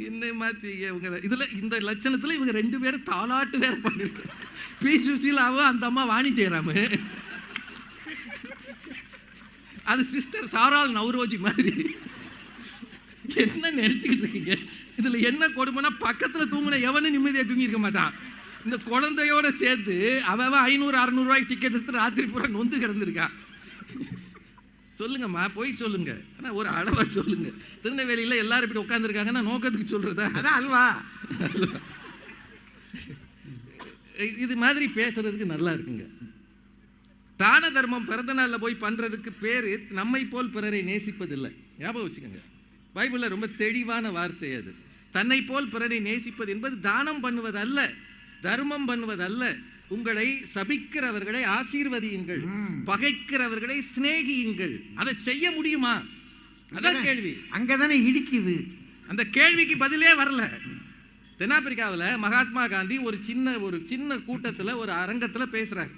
இன்னமாச்சு இவங்க இதில் இந்த லட்சணத்தில் இவங்க 2 பேரும் தாலாட்டு வேற பண்ணிருக்கு. பி சுசீலாவும் அந்த அம்மா வாணி ஜெயராமு, அது சிஸ்டர் சாரால் நவ்ரோஜி மாதிரி. என்ன நினைச்சுக்கிட்டு இருக்கீங்க? இதுல என்ன கொடுமைனா, பக்கத்துல தூங்குன எவனும் நிம்மதியா தூங்கி இருக்க மாட்டான். இந்த குழந்தையோட சேர்த்து அவன் 500-600 ரூபாய்க்கு டிக்கெட் எடுத்து ராத்திரி பூரா நொந்து கிடந்திருக்கான். சொல்லுங்கம்மா, போய் சொல்லுங்க. ஆனால் ஒரு அளவா சொல்லுங்க. திருநெல்வேலியில் எல்லாரும் இப்படி உட்காந்துருக்காங்கன்னா நோக்கத்துக்கு சொல்றதா? அதான் அல்வா. இது மாதிரி பேசுறதுக்கு நல்லா இருக்குங்க. தான தர்மம் பிறந்த நாளில் போய் பண்ணுறதுக்கு பேர் நம்மை போல் பிறரை நேசிப்பதில்லை. ஞாபகம் வச்சுக்கோங்க. பைபிளில் ரொம்ப தெளிவான வார்த்தை அது. தன்னை போல் பிறரை நேசிப்பது என்பது தானம் பண்ணுவதல்ல, தர்மம் பண்ணுவதல்ல. உங்களை சபிக்கிறவர்களை ஆசீர்வதியுங்கள், பகைக்கிறவர்களை சிநேகியுங்கள். அதை செய்ய முடியுமா? அதான் கேள்வி. அங்கதானே இடிக்குது. அந்த கேள்விக்கு பதிலே வரல. தென்னாப்பிரிக்காவில் மகாத்மா காந்தி ஒரு சின்ன கூட்டத்தில், ஒரு அரங்கத்தில் பேசுகிறார்.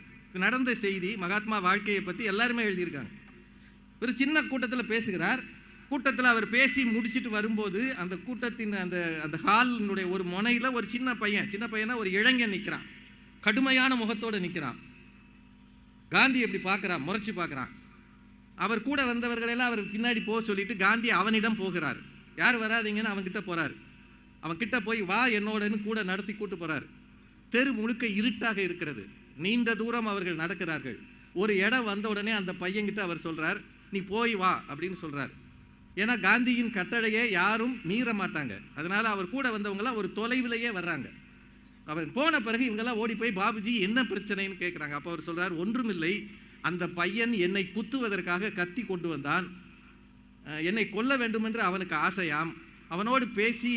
நடந்த செய்தி, மகாத்மா வாழ்க்கையை பற்றி எல்லாருமே எழுதியிருக்காங்க. ஒரு சின்ன கூட்டத்தில் பேசுகிறார். கூட்டத்தில் அவர் பேசி முடிச்சுட்டு வரும்போது அந்த கூட்டத்தின் அந்த ஹாலினுடைய ஒரு முனையில் ஒரு சின்ன பையனா ஒரு இளைஞன் நிற்கிறான். கடுமையான முகத்தோடு நிற்கிறான். காந்தி எப்படி பார்க்குறான், முறைச்சி பார்க்குறான். அவர் கூட வந்தவர்களெல்லாம் அவர் பின்னாடி போக சொல்லிட்டு காந்தி அவனிடம் போகிறார். யார் வராதிங்கன்னு அவன்கிட்ட போகிறார். அவன்கிட்ட போய் வா என்னோடன்னு கூட நடத்தி கூட்டு போகிறார். தெரு முழுக்க இருட்டாக இருக்கிறது. நீண்ட தூரம் அவர்கள் நடக்கிறார்கள். ஒரு இடம் வந்த உடனே அந்த பையன்கிட்ட அவர் சொல்கிறார், நீ போய் வா அப்படின்னு சொல்கிறார். ஏன்னா காந்தியின் கட்டளையே யாரும் மீற மாட்டாங்க. அதனால் அவர் கூட வந்தவங்களாம் ஒரு தொலைவிலேயே வர்றாங்க. அவர் போன பிறகு இவங்கெல்லாம் ஓடி போய் பாபுஜி என்ன பிரச்சனைன்னு கேட்குறாங்க. அப்போ அவர் சொல்கிறார், ஒன்றுமில்லை, அந்த பையன் என்னை குத்துவதற்காக கத்தி கொண்டு வந்தான். என்னை கொல்ல வேண்டும் என்று அவனுக்கு ஆசையாம். அவனோடு பேசி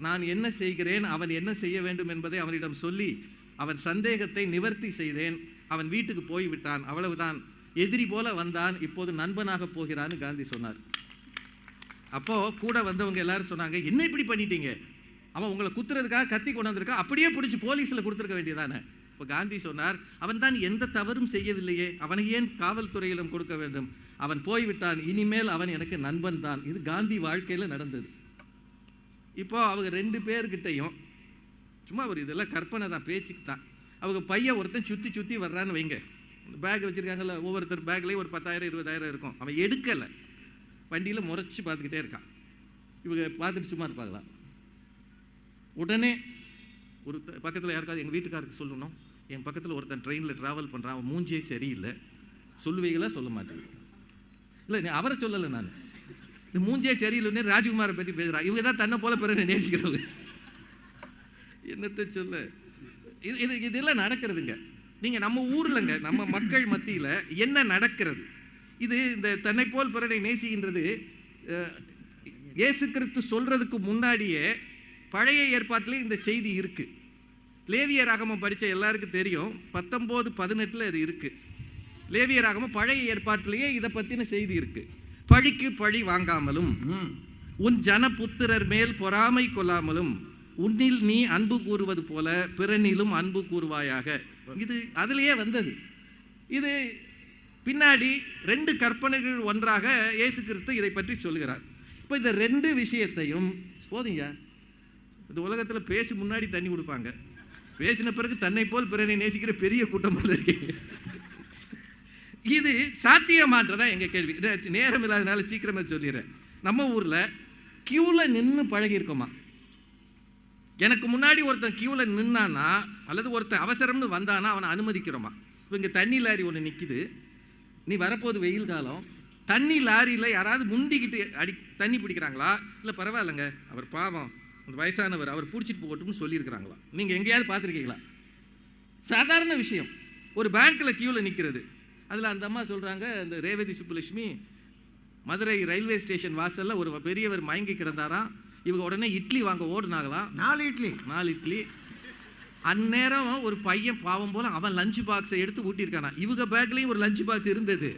நான் என்ன செய்கிறேன், அவன் என்ன செய்ய வேண்டும் என்பதை அவனிடம் சொல்லி அவன் சந்தேகத்தை நிவர்த்தி செய்தேன். அவன் வீட்டுக்கு போய்விட்டான், அவ்வளவுதான். எதிரி போல வந்தான், இப்போது நண்பனாக போகிறான்னு காந்தி சொன்னார். அப்போது கூட வந்தவங்க எல்லாரும் சொன்னாங்க, என்ன இப்படி பண்ணிட்டீங்க? அவன் உங்களை குத்துறதுக்காக கத்தி கொண்டு வந்திருக்கான், அப்படியே பிடிச்சி போலீஸில் கொடுத்துருக்க வேண்டியதானே. இப்போ காந்தி சொன்னார், அவன் தான் எந்த தவறும் செய்யவில்லையே, அவனை ஏன் காவல்துறையிலும் கொடுக்க வேண்டும்? அவன் போய்விட்டான், இனிமேல் அவன் எனக்கு நண்பன் தான். இது காந்தி வாழ்க்கையில் நடந்தது. இப்போ அவங்க 2 பேர்கிட்டையும் சும்மா ஒரு இதெல்லாம் கற்பனை தான், பேச்சுக்கு தான். அவங்க பையன் ஒருத்தன் சுற்றி வர்றான்னு வைங்க. பேக் வச்சுருக்காங்கல்ல, ஒவ்வொருத்தர் பேக்லேயும் ஒரு 10,000-20,000 இருக்கும். அவன் எடுக்கலை, வண்டியில் முறைச்சி பார்த்துக்கிட்டே இருக்கான். இவங்க பார்த்துட்டு சும்மா இருப்பாங்களா? உடனே ஒரு பக்கத்தில் யாருக்காவது எங்கள் வீட்டுக்காருக்கு சொல்லணும், என் பக்கத்தில் ஒருத்தன் ட்ரெயினில் ட்ராவல் பண்ணுறான், அவன் மூஞ்சியே சரியில்லை, சொல்லுவீங்களா? சொல்ல மாட்டேங்க. இல்லை, அவரை சொல்லலை, நான் இந்த மூஞ்சியே சரியில்லைன்னு ராஜ்குமாரை பற்றி பேசுகிறான். இவங்க தான் தன்னை போல பிறரை நேசிக்கிறவங்க. என்னத்தை சொல்ல, இதெல்லாம் நடக்கிறதுங்க. நீங்கள் நம்ம ஊர்லங்க, நம்ம மக்கள் மத்தியில் என்ன நடக்கிறது? இது இந்த தன்னை போல் பிறரை நேசிக்கின்றது இயேசு கிறிஸ்து சொல்கிறதுக்கு முன்னாடியே பழைய ஏற்பாட்டிலே இந்த செய்தி இருக்குது. லேவியராகமம் படித்த எல்லாருக்கும் தெரியும், 19:18 அது இருக்குது. லேவியராகமம் பழைய ஏற்பாட்டிலேயே இதை பற்றின செய்தி இருக்குது. பழிக்கு பழி வாங்காமலும், உன் ஜனபுத்திரர் மேல் பொறாமை கொள்ளாமலும், உன்னில் நீ அன்பு கூறுவது போல பிறனிலும் அன்பு கூறுவாயாக. இது அதிலேயே வந்தது. இது பின்னாடி 2 கற்பனைகள் ஒன்றாக இயேசு கிறிஸ்து இதை பற்றி சொல்கிறார். இப்போ இந்த 2 விஷயத்தையும் போதுங்க. இந்த உலகத்தில் பேசி முன்னாடி தண்ணி கொடுப்பாங்க, பேசின பிறகு தன்னை போல் பிறனை நேசிக்கிற பெரிய கூட்டம் இருக்கு. இது சாத்தியமான்றதா எங்கள் கேள்வி. நேரம் இல்லாதனால சீக்கிரமாக சொல்லிடுறேன். நம்ம ஊரில் கியூவில் நின்று பழகிருக்கோமா? எனக்கு முன்னாடி ஒருத்தன் கியூவில் நின்னானா, அல்லது ஒருத்தன் அவசரம்னு வந்தானா அவனை அனுமதிக்கிறோமா? இங்கே தண்ணி லாரி ஒன்று நிற்கிது, நீ வரப்போது வெயில் காலம், தண்ணி லாரியில் யாராவது முண்டிக்கிட்டு தண்ணி பிடிக்கிறாங்களா? இல்லை பரவாயில்லைங்க அவர் பாவம் அந்த வயசானவர் அவர் பிடிச்சிட்டு போகட்டும்னு சொல்லியிருக்கிறாங்களா? நீங்கள் எங்கேயாவது பார்த்துருக்கீங்களா? சாதாரண விஷயம். ஒரு பேங்க்கில் க்யூவில் நிற்கிறது, அதில் அந்த அம்மா சொல்கிறாங்க, இந்த ரேவதி சுப்புலட்சுமி மதுரை ரயில்வே ஸ்டேஷன் வாசலில் ஒரு பெரியவர் மயங்கி கிடந்தாராம், இவங்க உடனே இட்லி வாங்க ஓடுனாங்களாம். 4 இட்லி. அந்நேரம் ஒரு பையன் பாவம் போல அவன் லஞ்ச் பாக்ஸை எடுத்து ஊட்டியிருக்கானா. இவங்க பேக்லேயும் ஒரு லஞ்ச் பாக்ஸ் இருந்தது,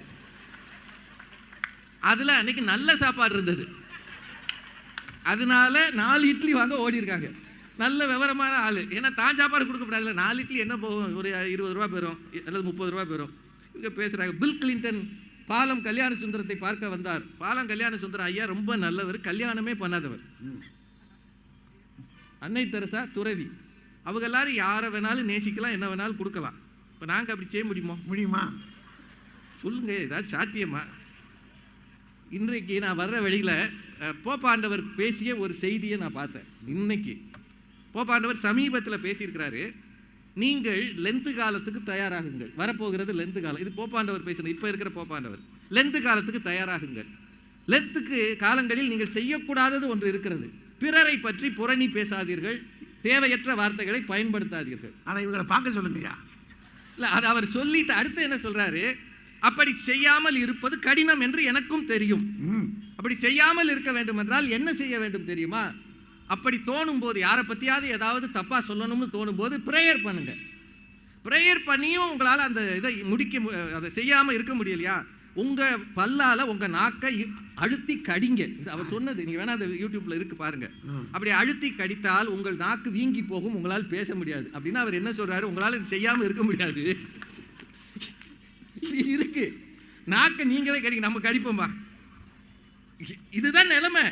அதில் அன்னைக்கு நல்ல சாப்பாடு இருந்தது, அதனால 4 இட்லி வாங்க ஓடி இருக்காங்க. நல்ல விவரமான ஆள். ஏன்னா தான் சாப்பாடு கொடுக்கப்படாதுல, 4 இட்லி என்ன போகும், ஒரு 20 ரூபா போயிடும் அல்லது 30 ரூபா போயிடும். இவங்க பேசுகிறாங்க. பில் கிளின்டன் பாலம் கல்யாண சுந்தரத்தை பார்க்க வந்தார். பாலம் கல்யாண சுந்தரம் ஐயா ரொம்ப நல்லவர், கல்யாணமே பண்ணாதவர். அன்னை தெரசா துறவி. அவங்க எல்லாரும் யாரை வேணாலும் நேசிக்கலாம், என்ன வேணாலும் கொடுக்கலாம். இப்போ நாங்கள் அப்படி செய்ய முடியுமா? சொல்லுங்க, ஏதாவது சாத்தியமா? இன்றைக்கு நான் வர்ற வழியில் போப்பாண்டவர் பேசிய ஒரு செய்தியை நான் பார்த்தேன். இன்னைக்கு போப்பாண்டவர் சமீபத்தில் பேசியிருக்கிறாரு, நீங்கள் லென்த்து காலத்துக்கு தயாராகுங்கள், வரப்போகிறது லென்த்து காலம். இது போப்பாண்டவர் பேசுகிறது, இப்போ இருக்கிற போப்பாண்டவர். லென்த்து காலத்துக்கு தயாராகுங்கள். லென்த்துக்கு காலங்களில் நீங்கள் செய்யக்கூடாதது ஒன்று இருக்கிறது. பிறரை பற்றி புரணி பேசாதீர்கள், தேவையற்ற வார்த்தைகளை பயன்படுத்தாதீர்கள். அதை இவங்களை பார்க்க சொல்லுங்கய்யா. இல்லை, அது அவர் சொல்லிட்டு அடுத்து என்ன சொல்றாரு, அப்படி செய்யாமல் இருப்பது கடினம் என்று எனக்கும் தெரியும். அப்படி செய்யாமல் இருக்க வேண்டும் என்றால் என்ன செய்ய வேண்டும் தெரியுமா? அப்படி தோணும் போது, யாரை பற்றியாவது ஏதாவது தப்பாக சொல்லணும்னு தோணும் போது ப்ரேயர் பண்ணுங்க. ப்ரேயர் பண்ணியும் உங்களால் அந்த இதை அதை செய்யாமல் இருக்க முடியலையா, உங்கள் பல்லால் உங்கள் நாக்கை அழுத்தி கடிங்க. அவர் சொன்னது, நீங்கள் வேணா அந்த யூடியூப்பில் இருக்கு பாருங்க. அப்படி அழுத்தி கடித்தால் உங்கள் நாக்கு வீங்கி போகும், உங்களால் பேச முடியாது. அப்படின்னா அவர் என்ன சொல்றாரு, உங்களால் இது செய்யாமல் இருக்க முடியாது. இருக்கு, நாக்கை நீங்களே கடிங்க, நம்ம கடிப்போமா? இதுதான் நிலைமை.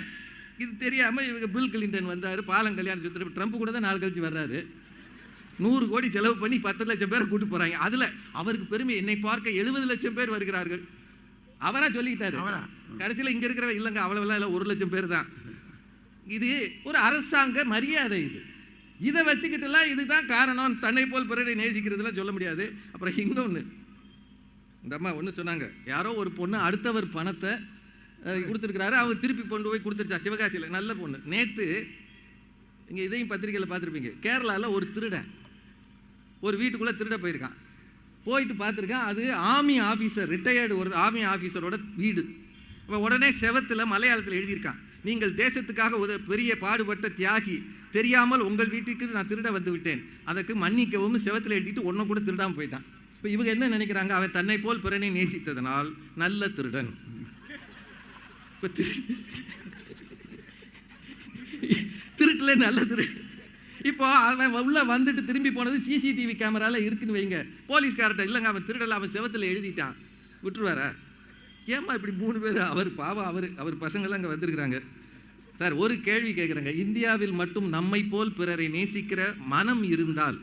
இது தெரியாமல் இவங்க பில் கிளின்டன் வந்தார், பாலம் கல்யாண சுந்தரம். ட்ரம்ப் கூட தான் 4 கழிச்சு வர்றாரு. 100 கோடி செலவு பண்ணி 10 லட்சம் பேரை கூட்டு போகிறாங்க. அதில் அவருக்கு பெருமை, என்னை பார்க்க 70 லட்சம் பேர் வருகிறார்கள். அவராக சொல்லிக்கிட்டாரு. கடைசியில் இங்கே இருக்கிறவ இல்லைங்க அவ்வளோவெல்லாம் இல்லை, 1 லட்சம் பேர் தான். இது ஒரு அரசாங்க மரியாதை. இதை வச்சுக்கிட்டுலாம் இதுதான் காரணம், தன்னை போல் பிறரை நேசிக்கிறதுலாம் சொல்ல முடியாது. அப்புறம் இன்னொன்று, இந்த அம்மா ஒன்று சொன்னாங்க, யாரோ ஒரு பொண்ணு அடுத்தவர் பணத்தை கொடுத்துருக்கிறாரு, அவங்க திருப்பி கொண்டு போய் கொடுத்துருச்சா சிவகாசியில். நல்ல பொண்ணு. நேற்று இங்கே இதையும் பத்திரிக்கையில் பார்த்துருப்பீங்க, கேரளாவில் ஒரு திருடன் ஒரு வீட்டுக்குள்ளே திருட போயிருக்கான். போயிட்டு பார்த்துருக்கான், அது ஆர்மி ஆஃபீஸர், ரிட்டையர்டு ஒரு ஆர்மி ஆஃபீஸரோட வீடு. இப்போ உடனே செவத்தில் மலையாளத்தில் எழுதியிருக்கான், நீங்கள் தேசத்துக்காக பெரிய பாடுபட்ட தியாகி, தெரியாமல் உங்கள் வீட்டுக்கு நான் திருட வந்து விட்டேன், அதற்கு மன்னிக்கவும் செவத்தில் எழுதிட்டு ஒன்றும் கூட திருடாமல் போயிட்டான். இப்போ இவங்க என்ன நினைக்கிறாங்க, அவன் தன்னை போல் பிறனை நேசித்ததனால் நல்ல திருடன். இப்போ திருட்டுல நல்ல திருடன். இப்போ அவன் உள்ள வந்துட்டு திரும்பி போனது சிசிடிவி கேமரால இருக்குன்னு வைங்க, போலீஸ்கார்ட்ட இல்லைங்க அவன் திருடல, அவன் செவத்தில் எழுதிட்டான், விட்டுருவாரா? ஏம்மா இப்படி 3 பேர், அவர் பாவம், அவர் பசங்கள்லாம் அங்கே வந்திருக்கிறாங்க. சார், ஒரு கேள்வி கேட்குறேங்க, இந்தியாவில் மட்டும் நம்மை போல் பிறரை நேசிக்கிற மனம் இருந்தால்,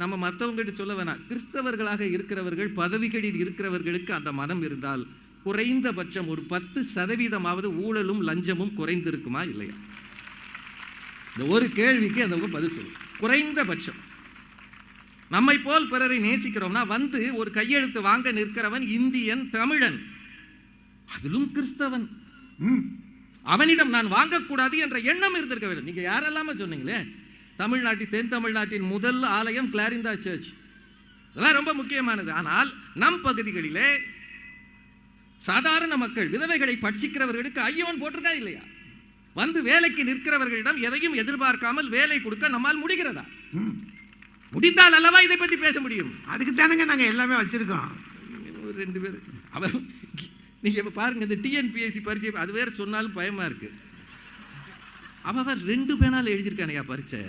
நம்ம மற்றவங்ககிட்ட சொல்ல வேணாம், கிறிஸ்தவர்களாக இருக்கிறவர்கள், பதவிகளில் இருக்கிறவர்களுக்கு அந்த மனம் இருந்தால் குறைந்தபட்சம் ஒரு 10% ஊழலும் லஞ்சமும் குறைந்திருக்குமா இல்லையா? இந்த ஒரு கேள்விக்கு அந்த பதில் சொல்லு. குறைந்தபட்சம் நம்மை போல் பிறரை நேசிக்கிறோம்னா வந்து ஒரு கையெழுத்து வாங்க நிற்கிறவன் இந்தியன், தமிழன், அதிலும் கிறிஸ்தவன், அவனிடம் நான் வாங்கக்கூடாது என்ற எண்ணம் இருந்திருக்க வேண்டும். நீங்க யாரெல்லாம சொன்னீங்களே, தென் தமிழ்நாட்டின் முதல் ஆலயம் கிளாரிந்தா சர்ச், இதெல்லாம் ரொம்ப முக்கியமானது. ஆனால் நம் பகுதிகளிலே சாதாரண மக்கள், விதவைகளை பட்சிக்கிறவர்களுக்கு ஐயவன் போட்டிருக்கா இல்லையா? வந்து வேலைக்கு நிற்கிறவர்களிடம் எதையும் எதிர்பார்க்காமல் வேலை கொடுக்க நம்மால் முடிகிறதா? முடிந்தால் அல்லவா இதை பற்றி பேச முடியும். அதுக்கு தானங்க நாங்கள் எல்லாமே வச்சிருக்கோம். 2 பேர் அவர், நீங்க இப்ப பாருங்க, இந்த டிஎன்பிஎஸ்சி பரீட்சை அது வேற சொன்னாலும் பயமா இருக்கு. அவர் 2 பேனால எழுதியிருக்கானையா பரீட்சை.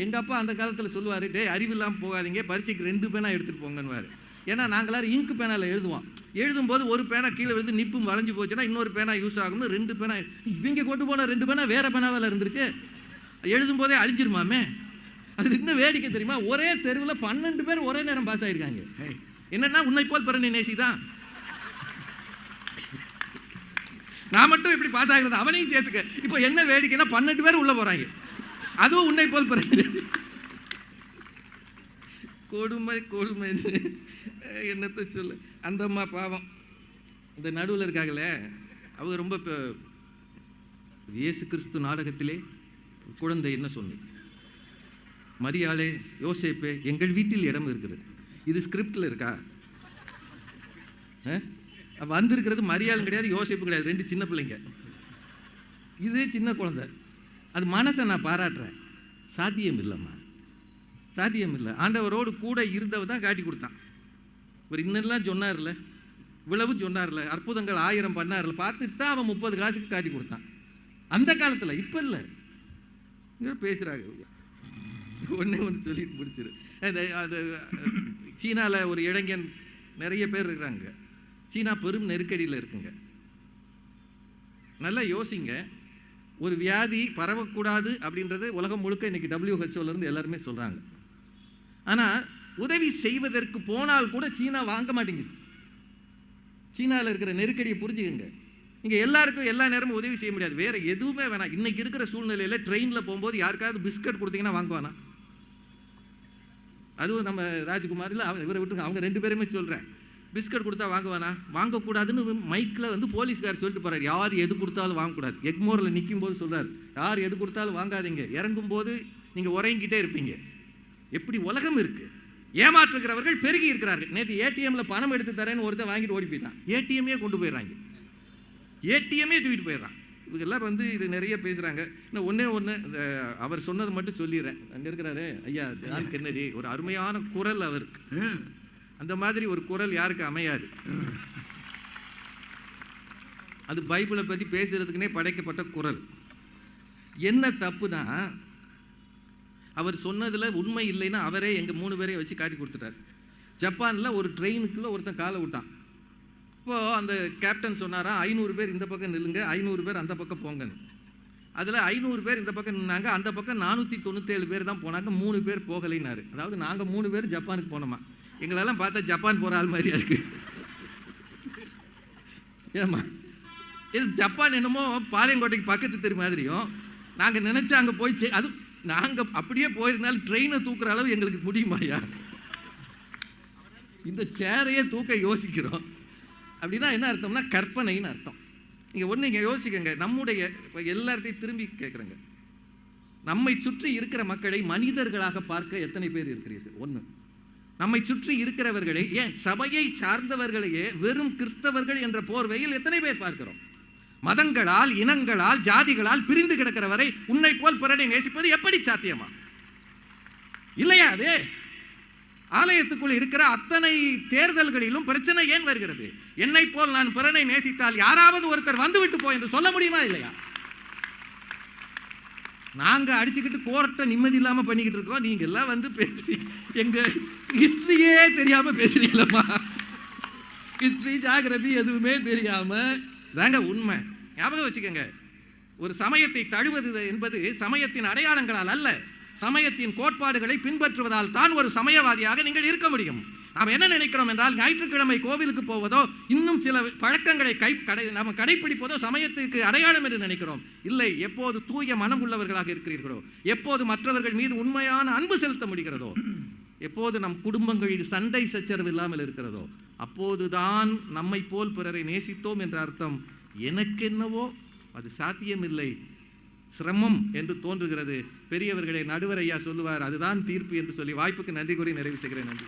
எங்க அப்பா அந்த காலத்தில் சொல்லுவாரு, டே அறிவில்லாமல் போகாதீங்க, பரீட்சைக்கு 2 பேனா எடுத்துட்டு போங்கன்னு. ஏன்னா நாங்களாம் இங்கு பேனால எழுதுவோம். எழுதும்போது ஒரு பேனா கீழே விழுந்து நிப்பும் வளைஞ்சு போச்சுன்னா இன்னொரு பேனா யூஸ் ஆகும்னு 2 பேனா, இவங்க கொண்டு போன 2 பேனா வேற பேனாவில் இருந்திருக்கு. எழுதும் போதே அழிஞ்சிருமாமே. அது இன்னும் வேடிக்கை தெரியுமா, ஒரே தெருவில் 12 பேர் ஒரே நேரம் பாஸ் ஆயிருக்காங்க. என்னன்னா உன்னை போல் பிறனை நேசிதான். நான் மட்டும் இப்படி பாஸ் ஆகிறது, அவனையும் சேர்த்துக்க. இப்போ என்ன வேடிக்கைன்னா 12 பேர் உள்ள போறாங்க, அதுவும் உன்னை போல் பிறனை நேசி. கொடுமை கொடுமைன்னு என்னத்தை சொல்லு. அந்த அம்மா பாவம், இந்த நடுவில் இருக்காங்களே அவங்க ரொம்ப இயேசு கிறிஸ்து நாடகத்திலே குழந்தை என்ன சொன்னேன், மரியாளே யோசேப்பே எங்கள் வீட்டில் இடம் இருக்கிறது. இது ஸ்கிரிப்டில் இருக்கா? வந்திருக்கிறது மரியாளும் கிடையாது, யோசேப்பு கிடையாது, 2 சின்ன பிள்ளைங்க. இது சின்ன குழந்தை. அது மனசை நான் பாராட்டுறேன். சாத்தியம் இல்லைம்மா, சாத்தியம் இல்லை. ஆண்டவரோடு கூட இருந்தவ தான் காட்டி கொடுத்தான். இவர் இன்னெல்லாம் சொன்னார்ல, இவ்வளவு சொன்னார்ல, அற்புதங்கள் 1000 பண்ணார்ல, பார்த்துட்டு தான் அவன் 30 காசுக்கு காட்டி கொடுத்தான் அந்த காலத்தில். இப்போ இல்லை பேசுகிறாங்க. ஒன்றே ஒன்று சொல்லிட்டு முடிச்சிரு. அது சீனாவில் ஒரு இளைஞன், நிறைய பேர் இருக்கிறாங்க. சீனா பெரும் நெருக்கடியில் இருக்குங்க. நல்லா யோசிங்க. ஒரு வியாதி பரவக்கூடாது அப்படின்றது உலகம் முழுக்க இன்றைக்கி WHO எல்லாருமே சொல்கிறாங்க. ஆனால் உதவி செய்வதற்கு போனால் கூட சீனா வாங்க மாட்டேங்குது. சீனாவில் இருக்கிற நெருக்கடியை புரிஞ்சுக்கங்க. இங்கே எல்லாருக்கும் எல்லா நேரமும் உதவி செய்ய முடியாது. வேறு எதுவுமே வேணாம். இன்றைக்கி இருக்கிற சூழ்நிலையில் ட்ரெயினில் போகும்போது யாருக்காவது பிஸ்கட் கொடுத்தீங்கன்னா வாங்குவானா? அதுவும் நம்ம ராஜ்குமார் இல்லை, இவரை விட்டு அவங்க 2 பேருமே சொல்கிறேன், பிஸ்கட் கொடுத்தா வாங்குவானா? வாங்கக்கூடாதுன்னு மைக்கில் போலீஸ்கார் சொல்லிட்டு போகிறார். யார் எது கொடுத்தாலும் வாங்கக்கூடாது. எக்மோரில் நிற்கும் போது சொல்கிறார், யார் எது கொடுத்தாலும் வாங்காதீங்க. இறங்கும் போது நீங்கள் உறங்கிக்கிட்டே இருப்பீங்க. எப்படி உலகம் இருக்குது. ஏமாற்றுகிறவர்கள் பெருகி இருக்கிறார்கள். நேற்று ஏடிஎம்மில் பணம் எடுத்து தரேன்னு ஒருத்தர் வாங்கிட்டு ஓடி போயிட்டான். ஏடிஎம்மே கொண்டு போயிடுறாங்க, ஏடிஎம்மே தூக்கிட்டு போயிடுறான். இவங்கெல்லாம் இது நிறைய பேசுகிறாங்க. இன்னும் ஒன்று அவர் சொன்னது மட்டும் சொல்லிடுறேன். அங்கே இருக்கிறாரு ஐயா ஜான் கென்னடி, ஒரு அருமையான குரல் அவருக்கு. அந்த மாதிரி ஒரு குரல் யாருக்கு அமையாது. அது பைபிளை பற்றி பேசுகிறதுக்குனே படைக்கப்பட்ட குரல். என்ன தப்புனா, அவர் சொன்னதில் உண்மை இல்லைன்னா அவரே எங்கள் 3 பேரையும் வச்சு காட்டி கொடுத்துட்டார். ஜப்பானில் ஒரு ட்ரெயினுக்குள்ளே ஒருத்தன் காலை விட்டான். இப்போது அந்த கேப்டன் சொன்னாரா, 500 பேர் இந்த பக்கம் நில்லுங்க, 500 பேர் அந்த பக்கம் போங்கன்னு. அதில் 500 பேர் இந்த பக்கம் நின்னாங்க, அந்த பக்கம் 497 பேர் தான் போனாங்க, 3 பேர் போகலைன்னாரு. அதாவது நாங்கள் 3 பேர் ஜப்பானுக்கு போனோமா. எங்களெல்லாம் பார்த்தா ஜப்பான் போகிற ஆள் மாதிரியா இருக்குது. ஏம்மா, இது ஜப்பான் என்னமோ பாளையங்கோட்டைக்கு பக்கத்து தெரு மாதிரியும் நாங்கள் நினச்சா அங்கே போய் அது நாங்கள் அப்படியே போயிருந்தாலும் ட்ரெயினை தூக்குற அளவு எங்களுக்கு முடியுமாயா? இந்த சேரையே தூக்க யோசிக்கிறோம். அப்படின்னா என்ன அர்த்தம்னா கற்பனைன்னு அர்த்தம். நீங்கள் ஒன்று இங்கே யோசிக்கங்க. நம்முடைய இப்போ எல்லார்ட்டையும் திரும்பி கேட்குறேங்க, நம்மை சுற்றி இருக்கிற மக்களை மனிதர்களாக பார்க்க எத்தனை பேர் இருக்கிறீர்கள்? ஒன்று. நம்மை சுற்றி இருக்கிறவர்களை, ஏன் சபையை சார்ந்தவர்களையே வெறும் கிறிஸ்தவர்கள் என்ற போர்வையில் எத்தனை பேர் பார்க்கிறோம்? மதங்களால், இனங்களால், ஜாதிகளால் பிரிந்து கிடக்கிறவரை உன்னை போல் பிறனை நேசிப்பது எப்படி சாத்தியமா? இல்லையா? அது ஆலயத்துக்குள் இருக்கிற அத்தனை தேர்தல்களிலும் பிரச்சனை ஏன் வருகிறது? என்னை போல் நான் பிறனை நேசித்தால் யாராவது ஒருத்தர் வந்துவிட்டு போய் என்று சொல்ல முடியுமா? இல்லையா? நாங்க அடிச்சுக்கிட்டு கோர்ட்டை நிம்மதி இல்லாம பண்ணிக்கிட்டு இருக்கோம். நீங்க எல்லாம் பேசுறீங்க, எங்க ஹிஸ்டரியே தெரியாம பேசுறீங்களா? ஹிஸ்டரி, ஜியோகிராஃபி எதுவுமே தெரியாம தாங்க உண்மை. ஞாபகம் வச்சுக்கோங்க, ஒரு சமயத்தை தழுவது என்பது சமயத்தின் அடையாளங்களால் அல்ல, சமயத்தின் கோட்பாடுகளை பின்பற்றுவதால் தான் ஒரு சமயவாதியாக நீங்கள் இருக்க முடியும். நாம் என்ன நினைக்கிறோம் என்றால், ஞாயிற்றுக்கிழமை கோவிலுக்கு போவதோ இன்னும் சில பழக்கங்களை நாம் கடைப்பிடிப்பதோ சமயத்துக்கு அடையாளம் என்று நினைக்கிறோம். இல்லை, எப்போது தூய மனம் உள்ளவர்களாக இருக்கிறீர்களோ, எப்போது மற்றவர்கள் மீது உண்மையான அன்பு செலுத்த முடிகிறதோ, எப்போது நம் குடும்பங்களில் சண்டை சச்சரவு இல்லாமல் இருக்கிறதோ, அப்போதுதான் நம்மை போல் பிறரை நேசித்தோம் என்ற அர்த்தம். எனக்கு என்னவோ அது சாத்தியமில்லை, சிரமம் என்று தோன்றுகிறது. பெரியவர்களை நடுவர் ஐயா சொல்லுவார், அதுதான் தீர்ப்பு என்று சொல்லி வாய்ப்புக்கு நன்றி கூறி நிறைவு செய்கிறேன். நன்றி.